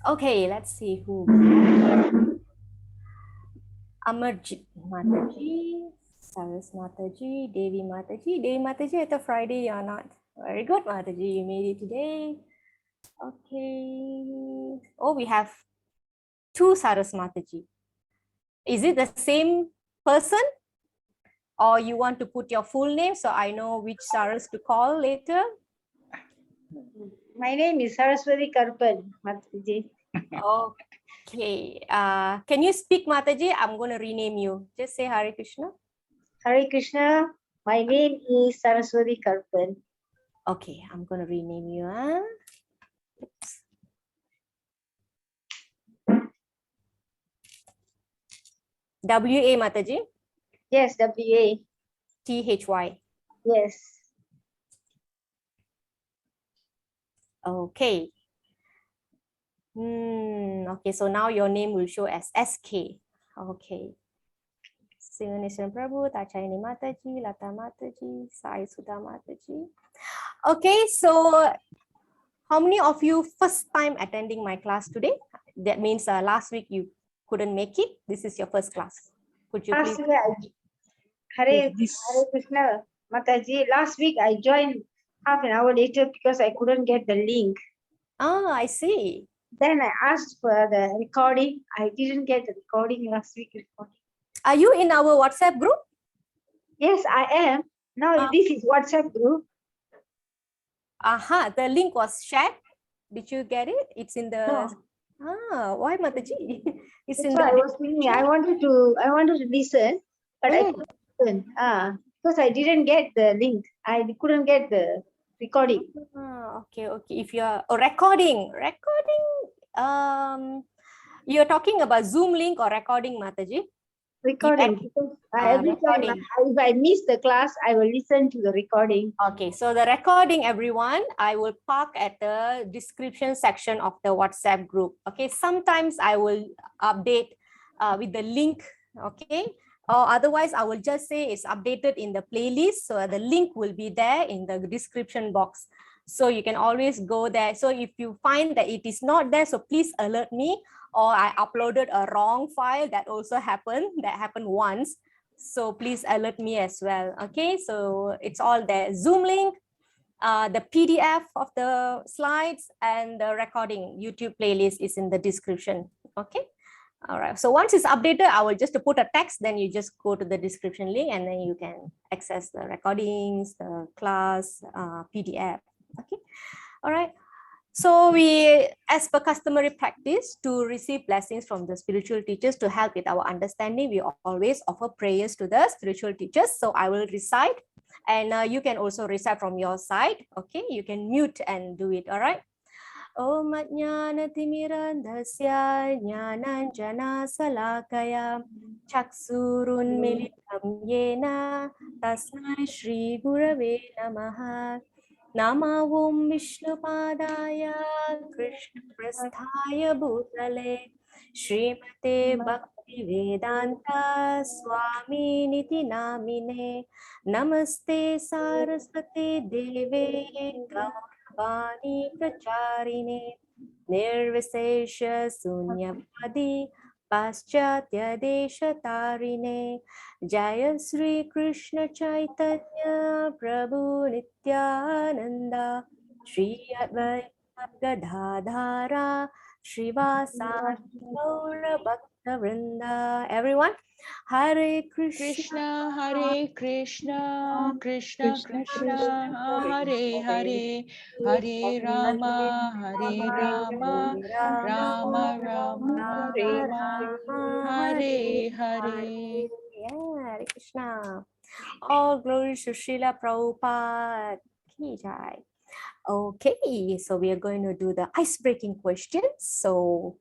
Okay, let's see who. Amarjit Mataji, Saras Mataji, Devi Mataji. Devi Mataji, it's a Friday, you're not. Very good, Mataji. You made it today. Okay. Oh, we have two Saras Mataji. Is it the same person? Or you want to put your full name so I know which Saras to call later? My name is Saraswati Karpan, Mataji. Okay. Can you speak, Mataji? I'm going to rename you. Just say Hare Krishna. Hare Krishna, my name is Saraswati Karpan. Okay, I'm going to rename you. Oops. W-A, Mataji? Yes, W-A. T-H-Y. Yes. Okay. Okay, so now your name will show as SK. Okay. Sivanesan Prabhu, Tachayani Mataji, Lata Mataji, Sai Sudha Mataji. Okay, so how many of you first time attending my class today? That means last week you couldn't make it. This is your first class. Could you please? Hare Krishna, Mataji. Last week I joined half an hour later because I couldn't get the link. Ah, I see. Then I asked for the recording. I didn't get the recording last week. Are you in our WhatsApp group? Yes, I am. Now this is WhatsApp group. Aha, the link was shared. Did you get it? It's in the. No. Ah, why Mataji? It's That's in what I the. was thinking. I wanted to listen, but I couldn't listen. Because I didn't get the link. I couldn't get the recording. Okay. If you're recording, you're talking about Zoom link or recording, Mataji? Recording. Because every time if I miss the class, I will listen to the recording. Okay, so the recording, everyone, I will park at the description section of the WhatsApp group. Okay, sometimes I will update with the link. Okay, or otherwise I will just say it's updated in the playlist. So the link will be there in the description box. So you can always go there. So if you find that it is not there, so please alert me, or I uploaded a wrong file. That also happened. That happened once. So please alert me as well. Okay, so it's all there. Zoom link, the PDF of the slides, and the recording YouTube playlist is in the description. Okay. All right. So once it's updated, I will just put a text. Then you just go to the description link, and then you can access the recordings, the class, PDF. Okay. All right. So we, as per customary practice, to receive blessings from the spiritual teachers to help with our understanding, we always offer prayers to the spiritual teachers. So I will recite, and you can also recite from your side. Okay, you can mute and do it. All right. Om Jnana Timirandhasya Jnananjana Salakaya Chaksurun Militam Yena Tasmai Shri Gurave Namaha. Nama Om Vishnupadaya Krishna Prasthaya Bhutale Srimate Bhakti Vedanta Swami Niti Namine Namaste Saraswati Deve Gaurvani Pracharine Nirvisesha Sunyavadi Paschatya Desha Tarine Jaya Sri Krishna Chaitanya Prabhu Nityananda Shri Advaita Gadadhara Srivasadi Gaura Bhakta Vrinda. Everyone, Hare Krishna, Hare Krishna, Krishna Krishna, Hare Hare, Hare Rama, Rama Rama, Hare Hare. Yeah, Hare Krishna. All glory to Srila Prabhupada. Ki jai. Okay, so we are going to do the ice-breaking questions. So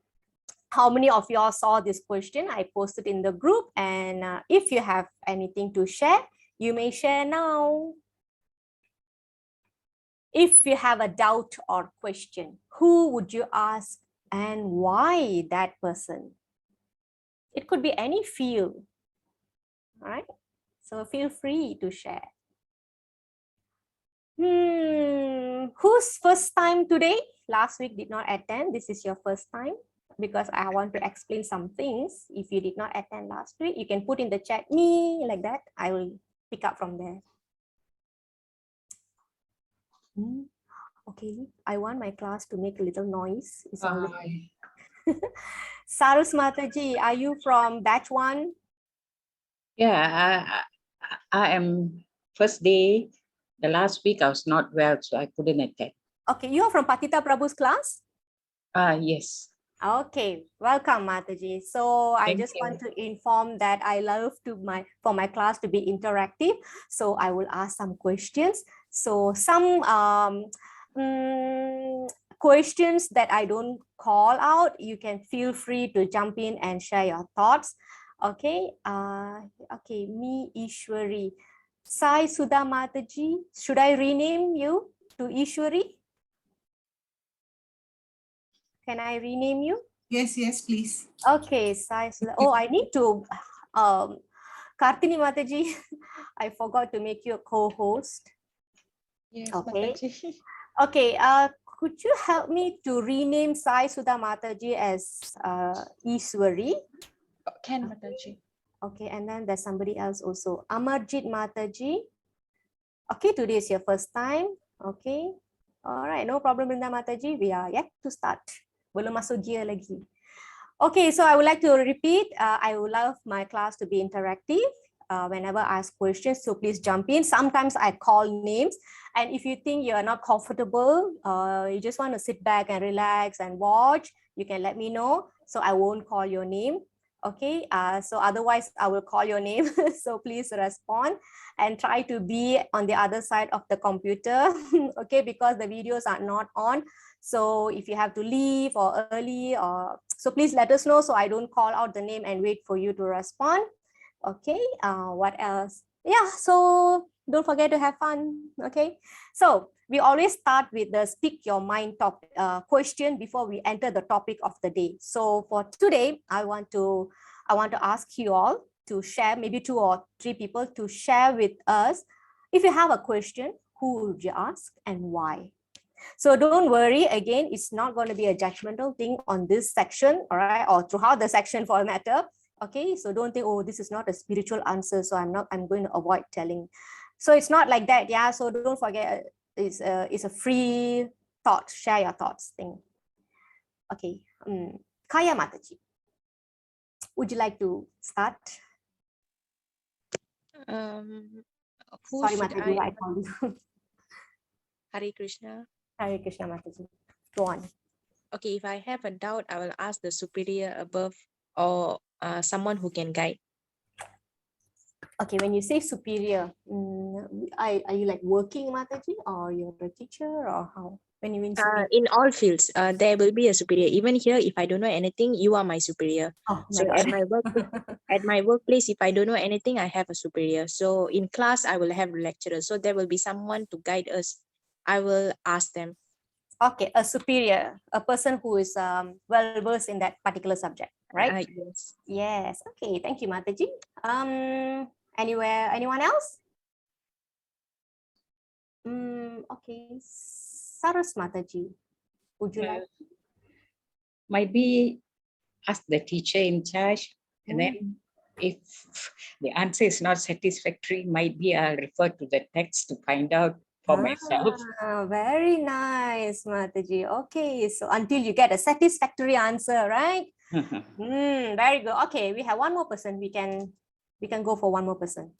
how many of y'all saw this question? I posted in the group, and if you have anything to share, you may share now. If you have a doubt or question, who would you ask and why that person? It could be any field. All right, so feel free to share. Who's first time today? last week did not attend, this is your first time, because I want to explain some things. If you did not attend last week, you can put in the chat me like that. I will pick up from there. Okay, I want my class to make a little noise. It's already... Sarus Mataji, are you from batch 1? Yeah, I am first day. The last week I was not well, so I couldn't attend. Okay, you are from Patita Prabhu's class? Yes. Okay, welcome Mataji. So I Thank just you. want to inform that I love for my class to be interactive. So I will ask some questions. So some questions that I don't call out, you can feel free to jump in and share your thoughts. Okay, okay, me Ishwari. Sai Sudha Mataji, should I rename you to Ishwari? Can I rename you? Yes, yes, please. Okay, Sai Sudha. Oh, I need to, Kartini Mataji, I forgot to make you a co-host. Yes, Okay. Mataji. Okay, could you help me to rename Sai Sudha Mataji as Ishwari? Can Mataji. Okay, and then there's somebody else also. Amarjit Mataji. Okay, today is your first time. Okay. All right, no problem, Brinda Mataji. We are yet to start. Belum masuk gear lagi. Okay, so I would like to repeat. I would love my class to be interactive. Whenever I ask questions, so please jump in. Sometimes I call names, and if you think you are not comfortable, you just want to sit back and relax and watch, you can let me know, so I won't call your name. Okay, so otherwise I will call your name. So please respond and try to be on the other side of the computer. Okay, because the videos are not on. So if you have to leave or early, or so please let us know, so I don't call out the name and wait for you to respond. Okay, what else? Yeah, so don't forget to have fun. Okay, so we always start with the speak your mind topic question before we enter the topic of the day. So for today, I want to ask you all to share, maybe 2 or 3 people to share with us. If you have a question, who would you ask and why? So don't worry, again, it's not going to be a judgmental thing on this section, all right, or throughout the section for a matter. Okay, so don't think, oh, this is not a spiritual answer, so I'm going to avoid telling. So it's not like that, yeah. So don't forget, it's a free thought, share your thoughts thing. Okay, Kaya Mataji, would you like to start? Who Sorry, should Mataji, I called you. Hare Krishna. Hare Krishna, Mataji. Go on. Okay, if I have a doubt, I will ask the superior above or someone who can guide. Okay, when you say superior, are you like working, Mataji, or you're a teacher, or how? When you mean superior? In all fields, there will be a superior. Even here, if I don't know anything, you are my superior. Oh, So my God. at my workplace, if I don't know anything, I have a superior. So in class, I will have lecturers. So there will be someone to guide us. I will ask them. Okay, a superior, a person who is well versed in that particular subject, right? Yes. Yes. Okay, thank you, Mataji. Anyone else? Okay, Saras Mataji, would you like? Might be ask the teacher in charge, and then if the answer is not satisfactory, might be I'll refer to the text to find out for myself. Very nice, Mataji. Okay, so until you get a satisfactory answer, right? Very good. Okay, we have one more person. We can go for one more person.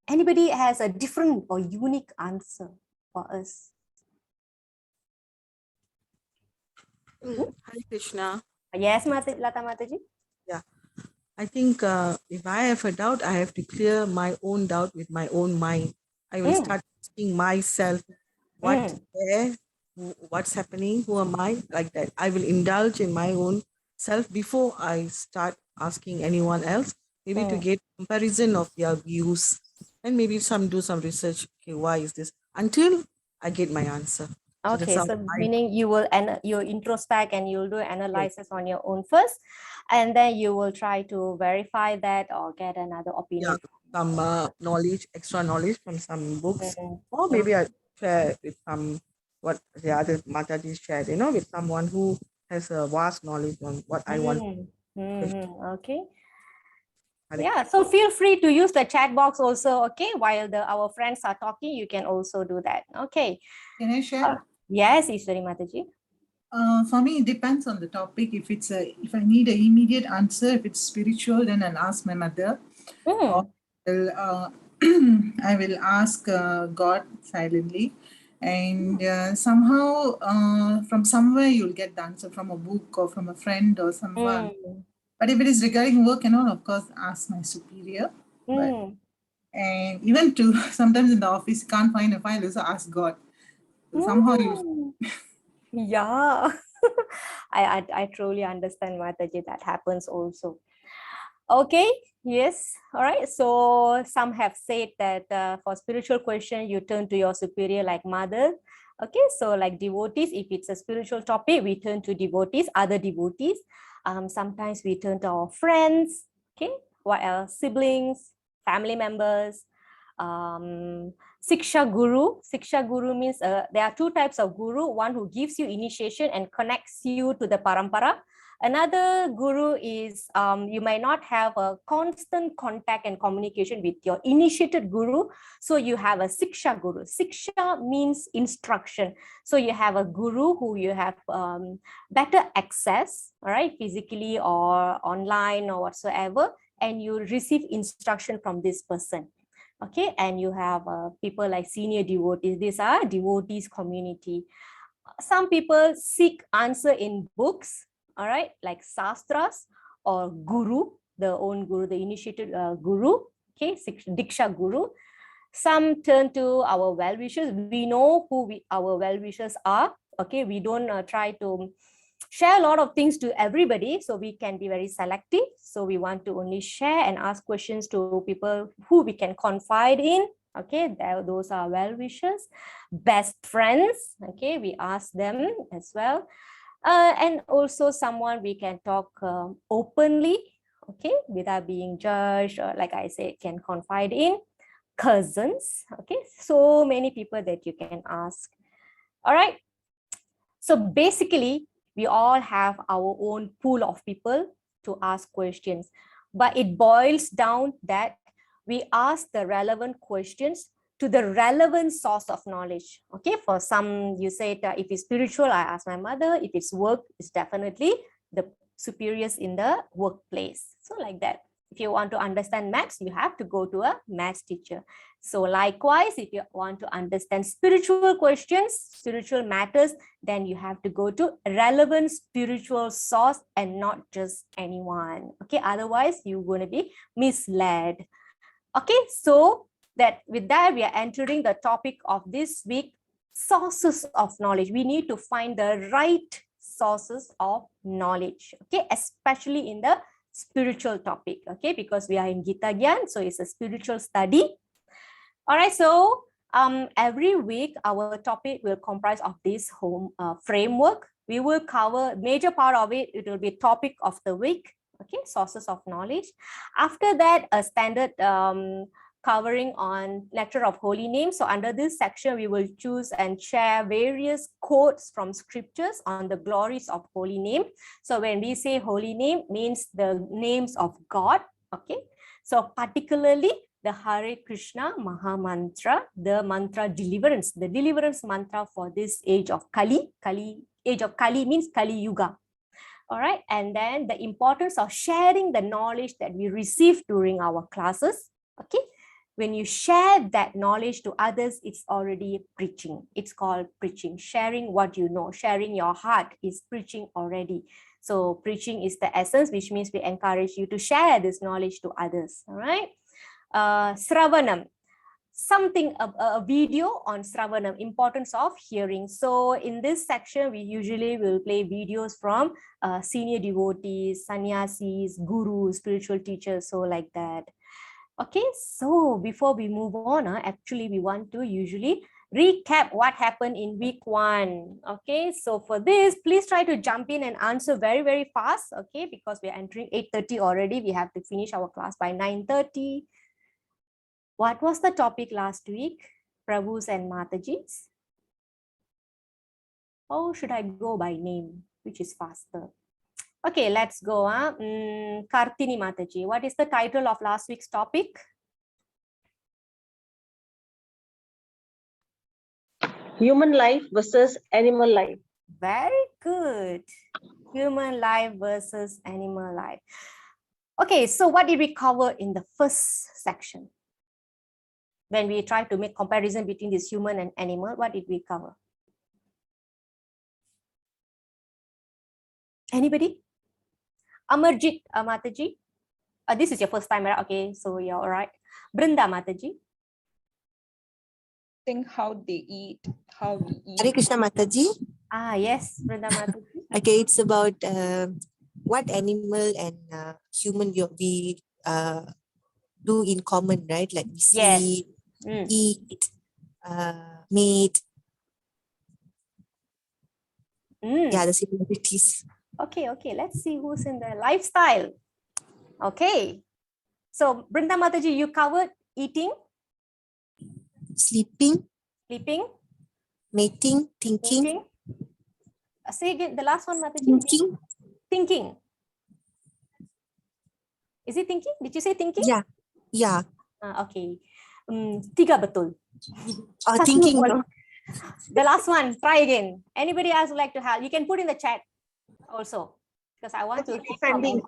Anybody has a different or unique answer for us? Hare Krishna. Yes, Lata Mataji. Yeah. I think if I have a doubt, I have to clear my own doubt with my own mind. I will start asking myself, what's there, what's happening, who am I, like that. I will indulge in my own self before I start asking anyone else, maybe to get comparison of their views, and maybe do some research. Okay, why is this? Until I get my answer. Okay, so meaning you will introspect and you'll do analysis on your own first, and then you will try to verify that or get another opinion. Yeah, some knowledge, extra knowledge from some books, or maybe I share with some what the other Mataji shared, you know, with someone who has a vast knowledge on what I want. Okay. Hare Yeah, so feel free to use the chat box also, okay? While our friends are talking, you can also do that. Okay. Can I share? Yes, Ishwari Mataji. For me, it depends on the topic. If I need an immediate answer, if it's spiritual, then I'll ask my mother. Or I will ask God silently. And somehow, from somewhere, you'll get the answer from a book or from a friend or someone. But if it is regarding work and all, of course, ask my superior. But and even to sometimes in the office, you can't find a file, also ask God. So somehow you. Yeah, I truly understand, Mataji. That happens also. Okay, yes, all right. So some have said that for spiritual question, you turn to your superior like mother. Okay, so like devotees, if it's a spiritual topic, we turn to devotees, other devotees. Sometimes we turn to our friends. Okay, what else? Siblings, family members. Siksha Guru. Siksha Guru means there are two types of Guru. One who gives you initiation and connects you to the parampara. Another Guru is you might not have a constant contact and communication with your initiated Guru. So you have a Siksha Guru. Siksha means instruction. So you have a Guru who you have better access, all right, physically or online or whatsoever, and you receive instruction from this person. Okay, and you have people like senior devotees. These are devotees community. Some people seek answer in books, all right, like sastras or guru, the own guru, the initiated guru, okay, Diksha Guru. Some turn to our well-wishers. We know who our well-wishers are, okay. We don't try to share a lot of things to everybody, so we can be very selective. So we want to only share and ask questions to people who we can confide in. Okay, those are well-wishers. Best friends, okay, we ask them as well. And also someone we can talk openly, okay, without being judged, or like I said, can confide in. Cousins, okay, so many people that you can ask. All right, so basically we all have our own pool of people to ask questions, but it boils down that we ask the relevant questions to the relevant source of knowledge. Okay, for some you say that if it's spiritual, I ask my mother. If it's work, it's definitely the superiors in the workplace. So like that. If you want to understand maths, you have to go to a maths teacher. So likewise, if you want to understand spiritual questions, spiritual matters, then you have to go to relevant spiritual source and not just anyone. Okay, otherwise you're going to be misled. Okay, so with that, we are entering the topic of this week, sources of knowledge. We need to find the right sources of knowledge, okay, especially in the spiritual topic, okay, because we are in Gita Gyan, so it's a spiritual study. All right, so every week our topic will comprise of this home framework. We will cover major part of it. It will be topic of the week, okay, sources of knowledge. After that, a standard covering on lecture of holy name. So under this section, we will choose and share various quotes from scriptures on the glories of holy name. So when we say holy name, means the names of God, okay. So particularly the Hare Krishna Maha Mantra, the mantra deliverance, the deliverance mantra for this age of Kali. Age of Kali means Kali Yuga. All right, and then the importance of sharing the knowledge that we receive during our classes, okay. When you share that knowledge to others, it's already preaching. It's called preaching. Sharing what you know, sharing your heart is preaching already. So preaching is the essence, which means we encourage you to share this knowledge to others. All right. Sravanam, something, a video on Sravanam, importance of hearing. So in this section, we usually will play videos from senior devotees, sannyasis, gurus, spiritual teachers, so like that. Okay, so before we move on, actually we want to usually recap what happened in week 1. Okay, so for this, please try to jump in and answer very, very fast. Okay, because we are entering 8:30 already. We have to finish our class by 9:30. What was the topic last week, Prabhus and Matajis? Or should I go by name? Which is faster? Okay, let's go. Kartini Mataji, what is the title of last week's topic? Human life versus animal life. Very good. Human life versus animal life. Okay, so what did we cover in the first section? When we try to make comparison between this human and animal, what did we cover? Anybody? Amarjit Mataji? This is your first time, right? Okay, so you're all right. Brinda Mataji? Think how they eat, how we eat. Hare Krishna Mataji. Yes, Brinda Mataji. Okay, it's about what animal and human we do in common, right? Like we sleep, eat, mate. Yeah, the similarities. Okay, let's see who's in the lifestyle. Okay, so Brinda Mataji, you covered eating, sleeping, mating, thinking. Say again, the last one, Mataji. Thinking. Is it thinking? Did you say thinking? Yeah. Okay. Tiga betul. Thinking. The last one, try again. Anybody else would like to help? You can put in the chat also, because I want to defending.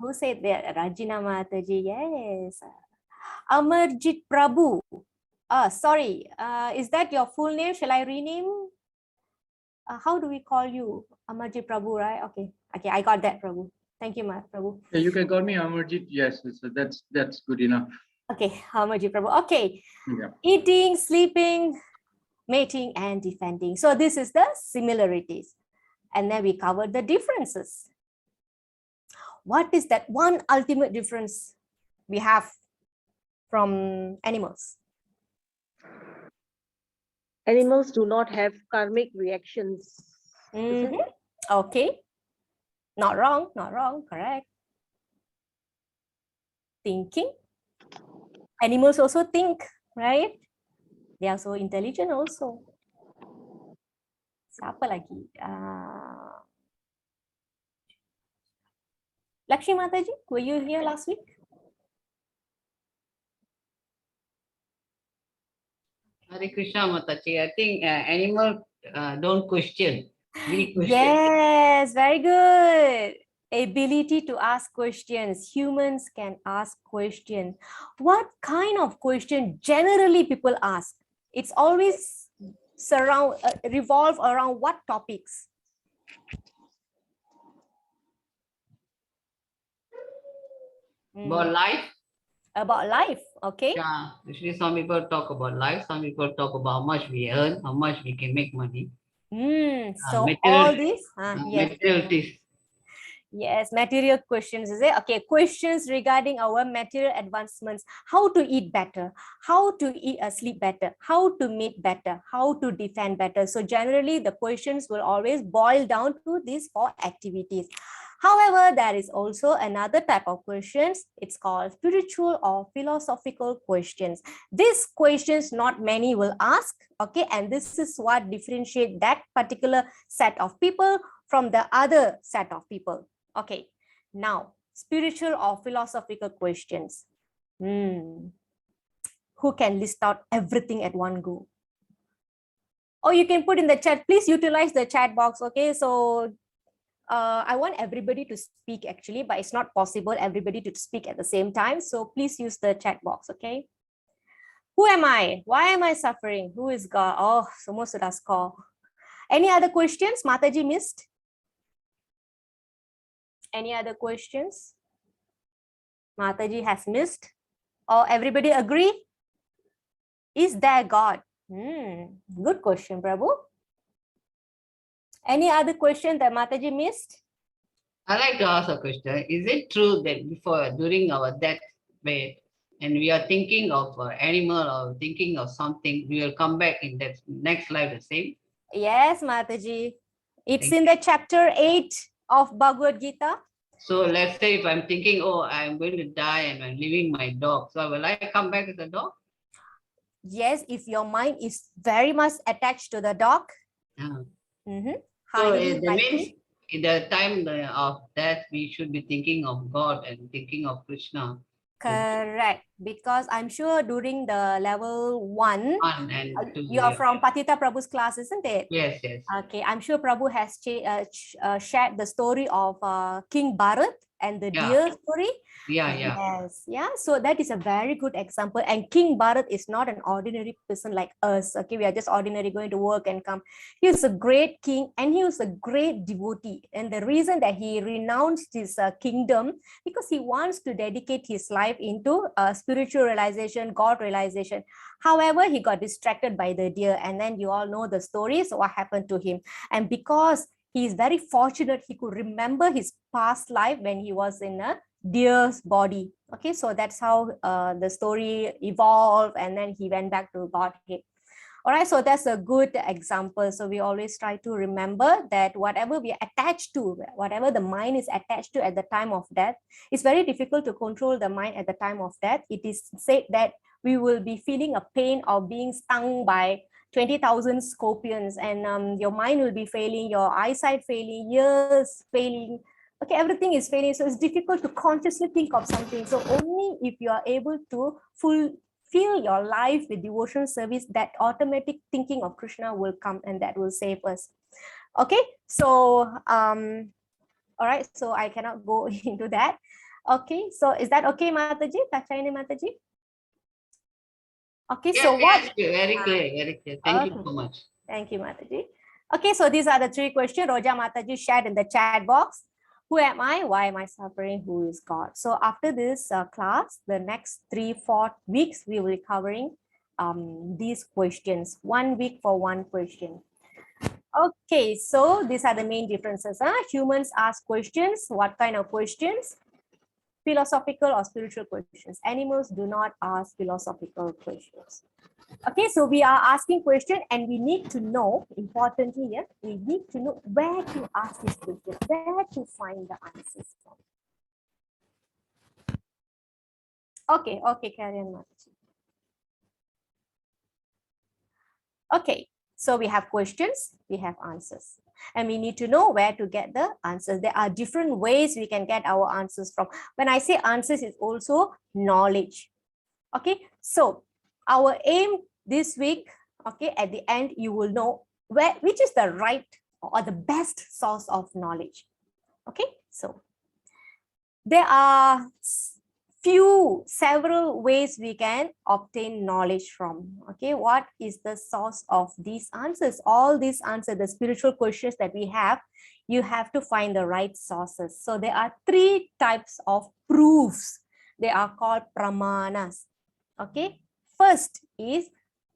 Who said that? Rajina Mataji, yes. Amarjit Prabhu. Sorry, is that your full name? Shall I rename? How do we call you? Amarjit Prabhu, right? Okay, I got that, Prabhu. Thank you, Prabhu. Yeah, you can call me Amarjit. Yes, so that's good enough. Okay, Amarjit Prabhu. Okay, yeah. Eating, sleeping, mating, and defending. So this is the similarities. And then we covered the differences. What is that one ultimate difference we have from animals? Animals do not have karmic reactions. Okay. Not wrong, correct. Thinking. Animals also think, right? They are so intelligent also. Siapa lagi? Lakshmi Mataji, were you here last week? Hare Krishna Mataji, I think animal don't question. We question. Yes, very good. Ability to ask questions. Humans can ask questions. What kind of question generally people ask? It's always revolve around what topics? About life? About life, okay. Yeah, usually some people talk about life, some people talk about how much we earn, how much we can make money. So all these, material things. Yes, material questions, is it? Okay, questions regarding our material advancements, how to eat better, how to sleep better, how to mate better, how to defend better. So generally the questions will always boil down to these 4 activities. However, there is also another type of questions. It's called spiritual or philosophical questions. These questions not many will ask, okay, and this is what differentiates that particular set of people from the other set of people. Okay, now spiritual or philosophical questions. Who can list out everything at one go? Or you can put in the chat. Please utilize the chat box. Okay, so I want everybody to speak actually, but it's not possible everybody to speak at the same time. So please use the chat box. Okay. Who am I? Why am I suffering? Who is God? Oh, semua sudah score. Any other questions Mataji missed? Any other questions Mataji has missed? Or everybody agree? Is there God? Good question, Prabhu. Any other question that Mataji missed? I like to ask a question. Is it true that during our deathbed, and we are thinking of an animal or thinking of something, we will come back in that next life the same? Yes, Mataji. It's in the chapter 8 of Bhagavad Gita. So let's say if I'm thinking, oh, I'm going to die and I'm leaving my dog. So will I come back as a dog? Yes, if your mind is very much attached to the dog, So hiding, that means biting. in the time of death, we should be thinking of God and thinking of Krishna. Correct. Because I'm sure during the level 1, One and two. you are from Patita Prabhu's class, isn't it? Yes, yes. Okay, I'm sure Prabhu has shared the story of King Bharat and the deer story. Yes, yeah. So that is a very good example. And King Bharat is not an ordinary person like us. Okay, we are just ordinary going to work and come. He was a great king and he was a great devotee. And the reason that he renounced his kingdom, because he wants to dedicate his life into spiritual realization, God realization. However, he got distracted by the deer, and then you all know the story. So what happened to him? And because he is very fortunate, he could remember his past life when he was in a deer's body. Okay, so that's how the story evolved, and then he went back to Godhead. All right, so that's a good example. So we always try to remember that whatever we are attached to, whatever the mind is attached to at the time of death, it's very difficult to control the mind at the time of death. It is said that we will be feeling a pain of being stung by 20,000 scorpions, and your mind will be failing, your eyesight failing, ears failing. Okay, everything is failing. So it's difficult to consciously think of something. So only if you are able to fill your life with devotional service, that automatic thinking of Krishna will come, and that will save us. Okay, so all right, so I cannot go into that. Okay, so is that okay, Mataji? Kachayani Mataji? Okay, so what? Very clear, very clear. Thank you so much. Thank you, Mataji. Okay, so these are the 3 questions Roja Mataji shared in the chat box. Who am I? Why am I suffering? Who is God? So after this class, the next 3-4 weeks, we will be covering these questions. 1 week for 1 question. Okay, so these are the main differences. Humans ask questions. What kind of questions? Philosophical or spiritual questions. Animals do not ask philosophical questions. Okay, so we are asking questions, and we need to know, importantly, yes, we need to know where to ask these questions, where to find the answers from. Okay, carry on, Mataji. Okay, so we have questions, we have answers, and we need to know where to get the answers. There are different ways we can get our answers from. When I say answers, it's also knowledge. Okay, so our aim this week, okay, at the end, you will know which is the right or the best source of knowledge. Okay, so there are several ways we can obtain knowledge from. Okay, what is the source of these answers? All these answers, the spiritual questions that we have, you have to find the right sources. So there are 3 types of proofs. They are called pramanas. Okay, first is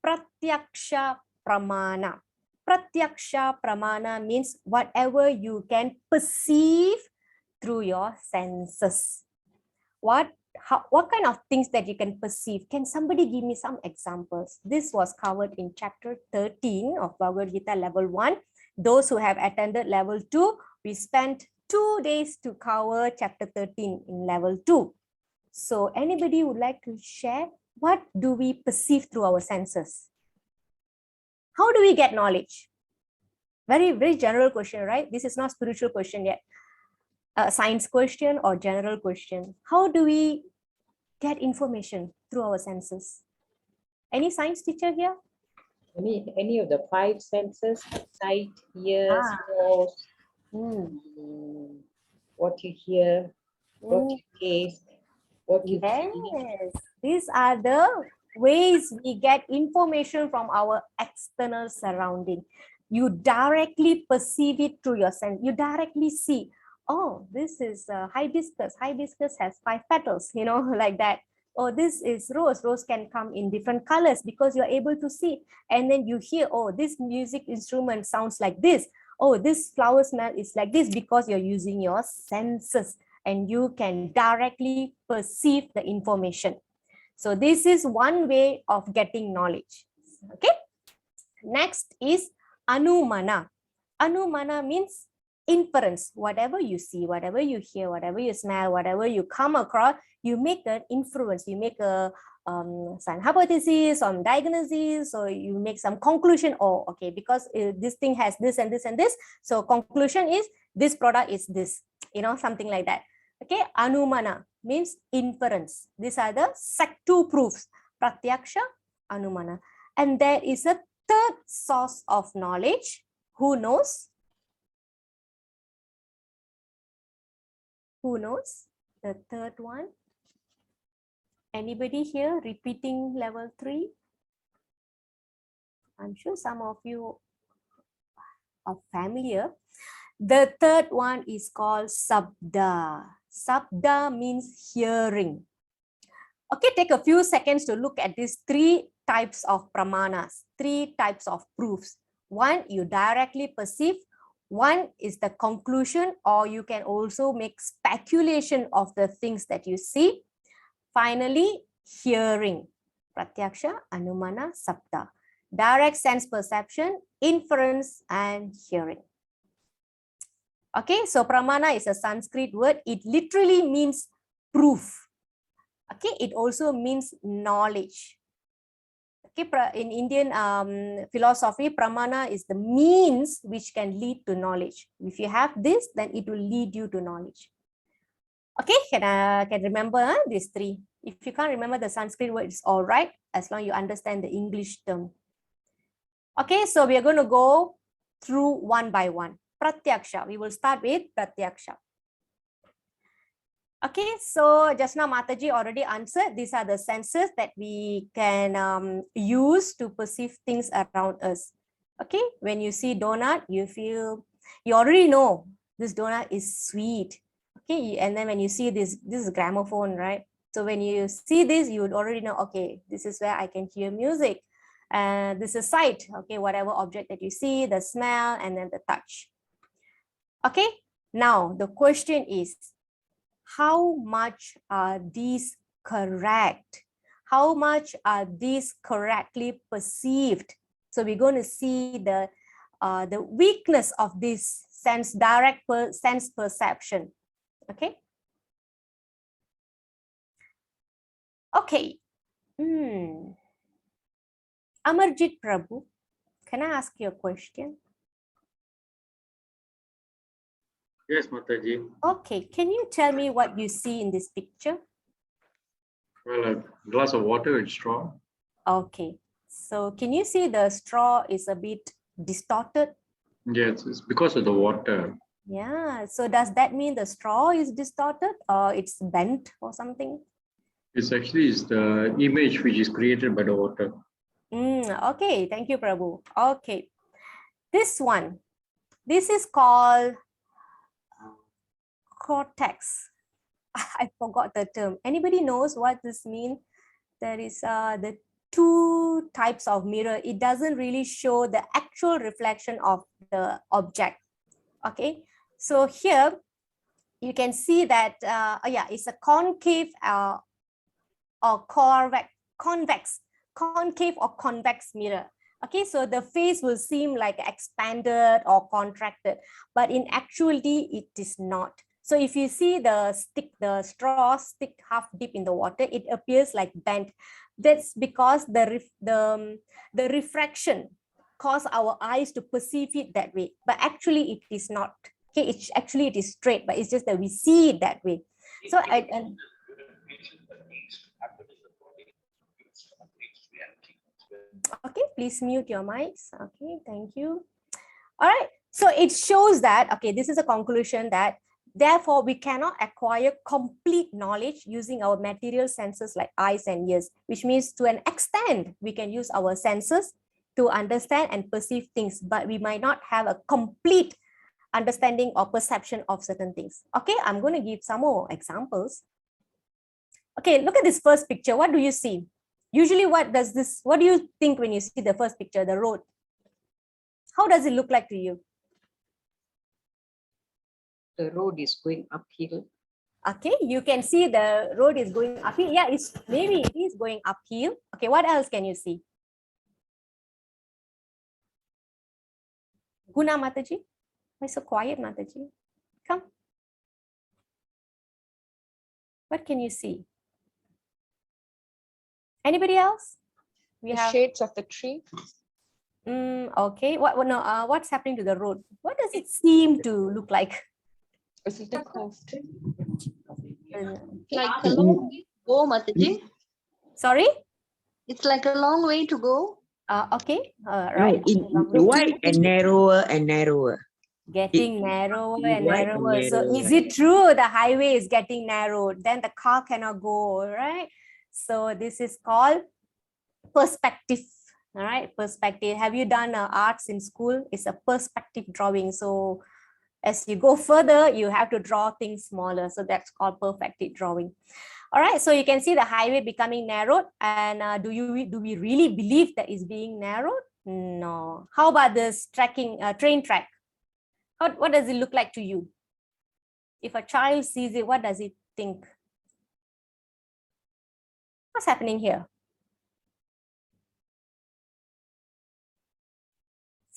pratyaksha pramana. Pratyaksha pramana means whatever you can perceive through your senses. What kind of things that you can perceive? Can somebody give me some examples? This was covered in chapter 13 of Bhagavad Gita level 1. Those who have attended level 2, we spent 2 days to cover chapter 13 in level 2. So anybody would like to share? What do we perceive through our senses? How do we get knowledge? Very, very general question, right? This is not spiritual question yet. Science question or general question. How do we get information through our senses? Any science teacher here? Any of the 5 senses, sight, ear, smell, what you hear, what you taste, what you Yes, these are the ways we get information from our external surrounding. You directly perceive it through your sense. You directly see, oh, this is hibiscus. Hibiscus has 5 petals, you know, like that. Oh, this is rose. Rose can come in different colors because you're able to see. And then you hear, oh, this music instrument sounds like this. Oh, this flower smell is like this, because you're using your senses and you can directly perceive the information. So this is one way of getting knowledge. Okay. Next is ANUMANA. ANUMANA means inference. Whatever you see, whatever you hear, whatever you smell, whatever you come across, you make an inference. You make a some hypotheses, some diagnoses, so you make some conclusion. Oh, okay, because this thing has this and this and this, so conclusion is this product is this, something like that. Okay, anumana means inference. These are the two proofs, pratyaksha, anumana. And there is a third source of knowledge. Who knows? Who knows the third one? Anybody here repeating level 3? I'm sure some of you are familiar. The third one is called SABDA. SABDA means hearing. Okay, take a few seconds to look at these 3 types of pramanas, 3 types of proofs. One, you directly perceive. One is the conclusion, or you can also make speculation of the things that you see. Finally, hearing, pratyaksha, anumana, sabda. Direct sense perception, inference, and hearing. Okay, so pramana is a Sanskrit word. It literally means proof. Okay, it also means knowledge. Okay, in Indian philosophy, pramana is the means which can lead to knowledge. If you have this, then it will lead you to knowledge. Okay, can remember these 3. If you can't remember the Sanskrit word, it's all right, as long as you understand the English term. Okay, so we are going to go through one by one. Pratyaksha, we will start with pratyaksha. Okay, so just now Mataji already answered. These are the senses that we can use to perceive things around us. Okay, when you see donut, you already know this donut is sweet. Okay, and then when you see this is gramophone, right? So when you see this, you would already know, okay, this is where I can hear music. This is sight, okay, whatever object that you see, the smell, and then the touch. Okay, now the question is, how much are these correct? How much are these correctly perceived? So we're going to see the weakness of this direct sense perception. Okay. Okay. Amarjit Prabhu, can I ask you a question? Yes, Mataji. Okay, can you tell me what you see in this picture? Well, a glass of water and straw. Okay, so can you see the straw is a bit distorted? Yes, it's because of the water. Yeah, so does that mean the straw is distorted or it's bent or something? It's actually the image which is created by the water. Okay, thank you, Prabhu. Okay, this one, this is called cortex. I forgot the term. Anybody knows what this means? There is the 2 types of mirror. It doesn't really show the actual reflection of the object. Okay, so here you can see that yeah, it's a concave or concave or convex mirror. Okay, so the face will seem like expanded or contracted, but in actuality it is not. So if you see the straw stick half deep in the water, it appears like bent. That's because the refraction cause our eyes to perceive it that way, but actually it is not. Okay, it is straight, but it's just that we see it that way. So okay, please mute your mics. Okay, thank you. All right, so it shows that, okay, this is a conclusion that therefore we cannot acquire complete knowledge using our material senses like eyes and ears, which means to an extent we can use our senses to understand and perceive things, but we might not have a complete understanding or perception of certain things. Okay, I'm going to give some more examples. Okay, look at this first picture. What do you see? Usually, what do you think when you see the first picture, the road? How does it look like to you? The road is going uphill. Okay, you can see the road is going uphill. Yeah, maybe it is going uphill. Okay, what else can you see? Guna Mataji? Why so quiet, Mataji? Come. What can you see? Anybody else? We The have shades of the tree. okay. What's happening to the road? What does it seem to look like? Is it a coast? Like a long way to go, Mataji. Sorry? It's like a long way to go. Okay. No, Right. it wide and narrower and narrower. Getting narrower and wide and narrower. So narrower. is it true the highway is getting narrowed? Then the car cannot go, right? So this is called perspective. All right, perspective. Have you done arts in school? It's a perspective drawing. So as you go further, you have to draw things smaller. So that's called perspective drawing. All right, so you can see the highway becoming narrowed. And do we really believe that it's being narrowed? No. How about this train track? What does it look like to you? If a child sees it, what does it think? What's happening here?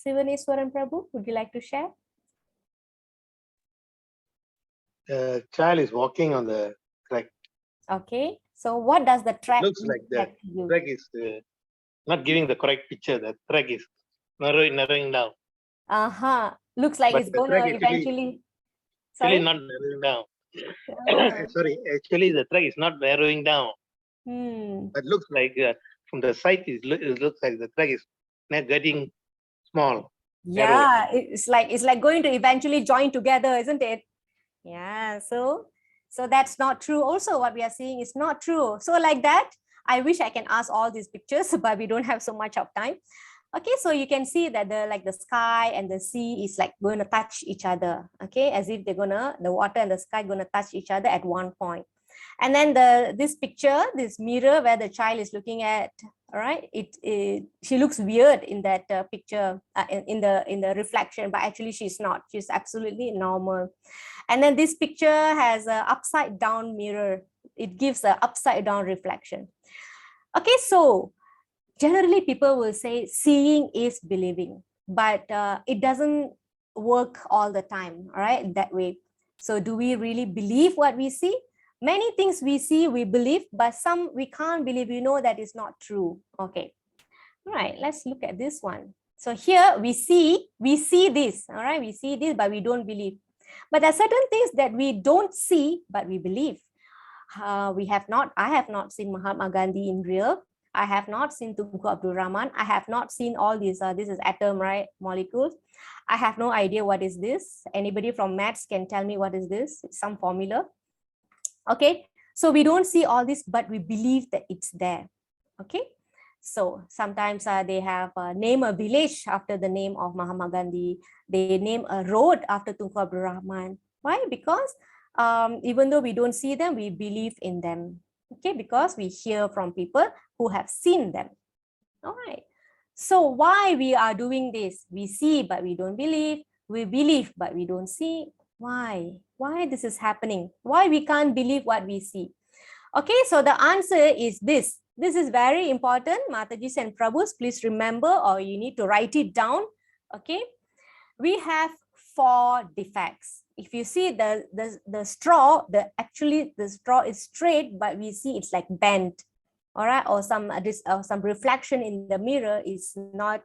Sivaneswaran Prabhu, would you like to share? The child is walking on the track. Okay, so what does the track Looks look like the to you? track is not giving the correct picture. The track is narrowing down. Looks like But it's the going track to eventually. Actually Sorry? not narrowing down. Sorry, actually the track is not narrowing down. But looks like from the side it looks like the track is not getting small. Yeah, it's like going to eventually join together, isn't it? Yeah, so that's not true. Also, what we are seeing is not true. So like that, I wish I can ask all these pictures, but we don't have so much of time. Okay, so you can see that the sky and the sea is like going to touch each other. Okay, as if the water and the sky gonna touch each other at one point. And then this picture, this mirror where the child is looking at, all right, she looks weird in that picture, in the reflection, but actually she's not. She's absolutely normal. And then this picture has an upside down mirror. It gives an upside down reflection. Okay, so generally people will say seeing is believing, but it doesn't work all the time, all right, that way. So do we really believe what we see? Many things we see, we believe, but some we can't believe. We know that is not true. Okay, all right, let's look at this one. So here we see this, all right, we see this, but we don't believe. But there are certain things that we don't see, but we believe. I have not seen Mahatma Gandhi in real. I have not seen Tunku Abdul Rahman. I have not seen all these, this is atom, right, molecules. I have no idea what is this. Anybody from maths can tell me what is this? It's some formula. Okay, so we don't see all this, but we believe that it's there. Okay, so sometimes they have name a village after the name of Mahatma Gandhi. They name a road after Tunku Abdul Rahman. Why? Because even though we don't see them, we believe in them. Okay, because we hear from people who have seen them. All right. So why we are doing this? We see, but we don't believe. We believe, but we don't see. Why? Why this is happening? Why we can't believe what we see? Okay, so the answer is this. This is very important. Matajis and Prabhus, please remember, or you need to write it down. Okay, we have 4 defects. If you see the straw, actually the straw is straight, but we see it's like bent. All right, or some reflection in the mirror is not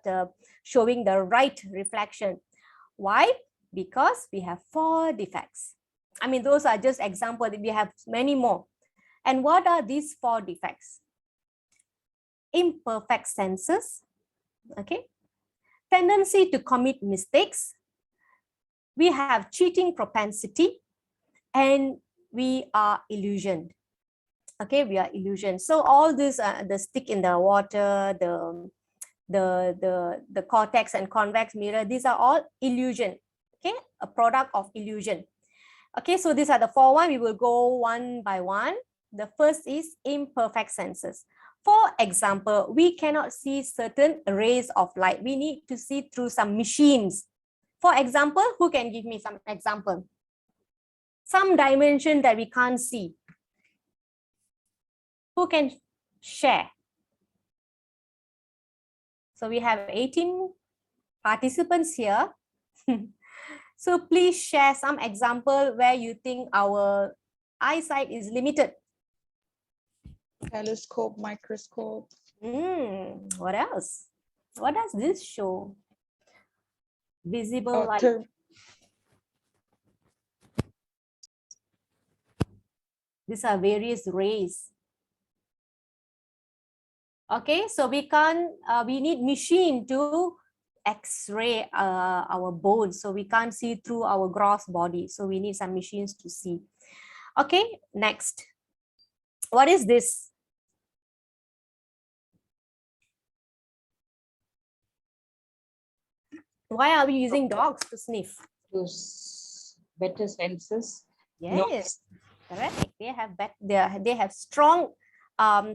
showing the right reflection. Why? Because we have 4 defects. I mean, those are just examples. We have many more. And what are these 4 defects? Imperfect senses, okay? Tendency to commit mistakes. We have cheating propensity, and we are illusioned. Okay, we are illusioned. So all this, the stick in the water, the cortex and convex mirror, these are all illusion. Okay, a product of illusion. Okay, so these are the 4 ones. We will go one by one. The first is imperfect senses. For example, we cannot see certain rays of light. We need to see through some machines. For example, who can give me some example? Some dimension that we can't see. Who can share? So we have 18 participants here. So please share some example where you think our eyesight is limited. Telescope, microscope. What else? What does this show? Visible light. These are various rays. Okay, so we can't, we need machine to X-ray our bones. So we can't see through our gross body. So we need some machines to see. Okay, next. What is this? Why are we using dogs to sniff? Better senses. Yes, correct. They have strong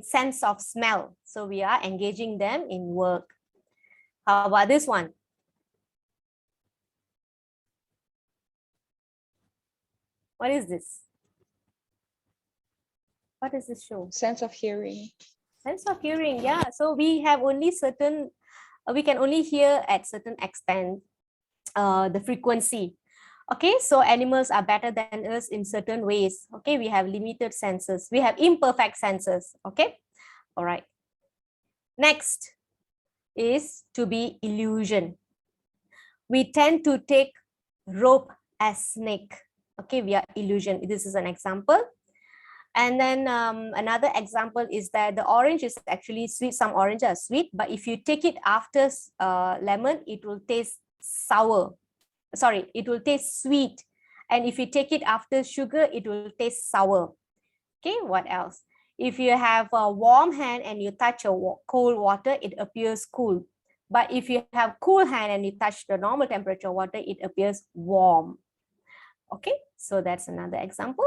sense of smell. So we are engaging them in work. How about this one? What is this? What does this show? Sense of hearing. Sense of hearing, yeah. So we have only certain, we can only hear at certain extent the frequency. Okay, so animals are better than us in certain ways. Okay, we have limited senses. We have imperfect senses. Okay, all right. Next is to be illusion. We tend to take rope as snake. Okay, we are illusion. This is an example. And then another example is that the orange is actually sweet. Some oranges are sweet, but if you take it after lemon, it will taste sour. Sorry, it will taste sweet. And if you take it after sugar, it will taste sour. Okay, what else? If you have a warm hand and you touch a cold water, it appears cool. But if you have cool hand and you touch the normal temperature water, it appears warm. Okay, so that's another example.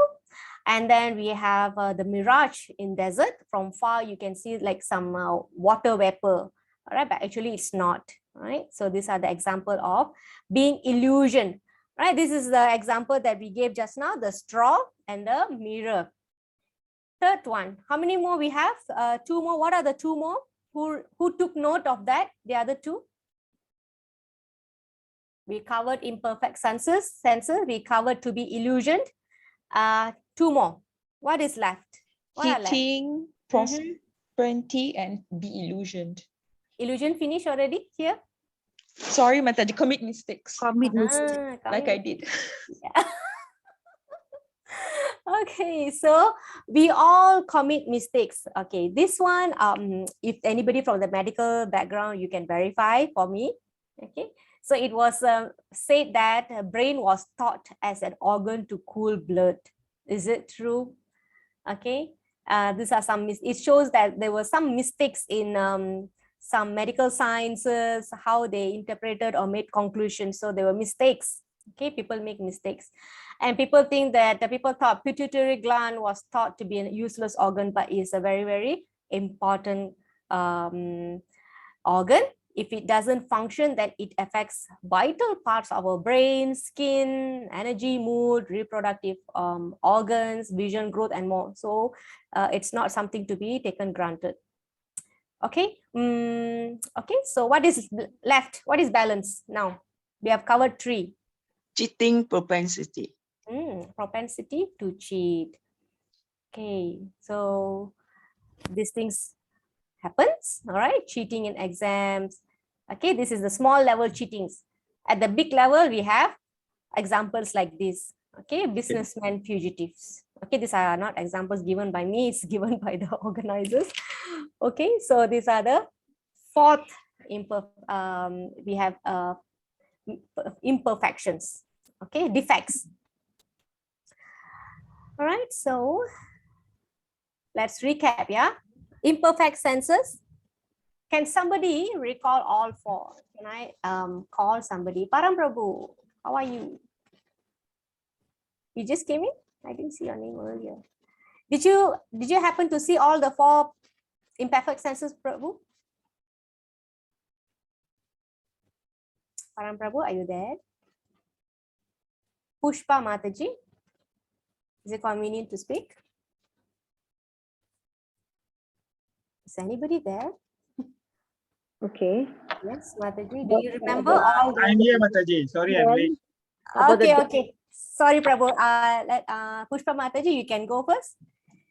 And then we have the mirage in desert. From far, you can see like some water vapor. All right, but actually it's not. Right, so these are the example of being illusion. Right, this is the example that we gave just now, the straw and the mirror. Third one, how many more we have? Two more. What are the two more? Who took note of that? The other two? We covered imperfect senses. We covered to be illusioned. Two more. What is left? Cheating, prosperity, and be illusioned. Illusion finish already here? Sorry, Mataji, commit mistakes. Commit mistakes. Like I did. Yeah. Okay, so we all commit mistakes. Okay, this one, if anybody from the medical background, you can verify for me. Okay, so it was said that brain was thought as an organ to cool blood. Is it true? Okay, these are some, it shows that there were some mistakes in some medical sciences, how they interpreted or made conclusions. So there were mistakes. Okay, people make mistakes. And people think that the people thought pituitary gland was thought to be a useless organ, but it's a very, very important organ. If it doesn't function, then it affects vital parts of our brain, skin, energy, mood, reproductive organs, vision, growth, and more. So it's not something to be taken granted. Okay. Okay. So what is left? What is balance now? We have covered three. Cheating, propensity. Propensity to cheat. Okay. So these things happens. All right. Cheating in exams. Okay. This is the small level cheatings. At the big level, we have examples like this. Okay. Businessmen fugitives. Okay. These are not examples given by me. It's given by the organizers. Okay. So these are the fourth we have imperfections. Okay. Defects. All right. So let's recap. Yeah. Imperfect senses. Can somebody recall all four? Can I call somebody? Param Prabhu, how are you? You just came in? I didn't see your name earlier. Did you happen to see all the four imperfect senses, Prabhu? Param Prabhu, are you there? Pushpa Mataji, is it convenient to speak? Is anybody there? Okay. Yes, Mataji. Do you remember all the... I'm here, Mataji. Sorry, I'm late. Okay, okay. Sorry, Prabhu. Let Pushpa Mataji, you can go first.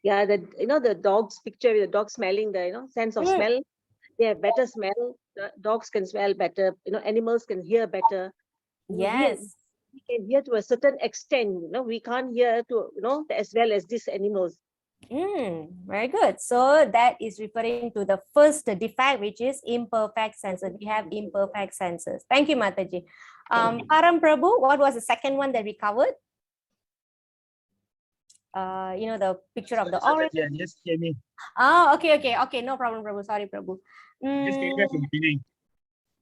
Yeah, the dog's picture with the dog smelling, the sense of smell. They have better smell. The dogs can smell better. Animals can hear better. Yes. We can hear to a certain extent. We can't hear to as well as these animals. Very good. So that is referring to the first defect, which is imperfect senses. We have imperfect senses. Thank you, Mataji. Param Prabhu, what was the second one that we covered? The picture of the orange. Yeah, just came in. Okay. No problem, Prabhu. Sorry, Prabhu. Just came back from Penang.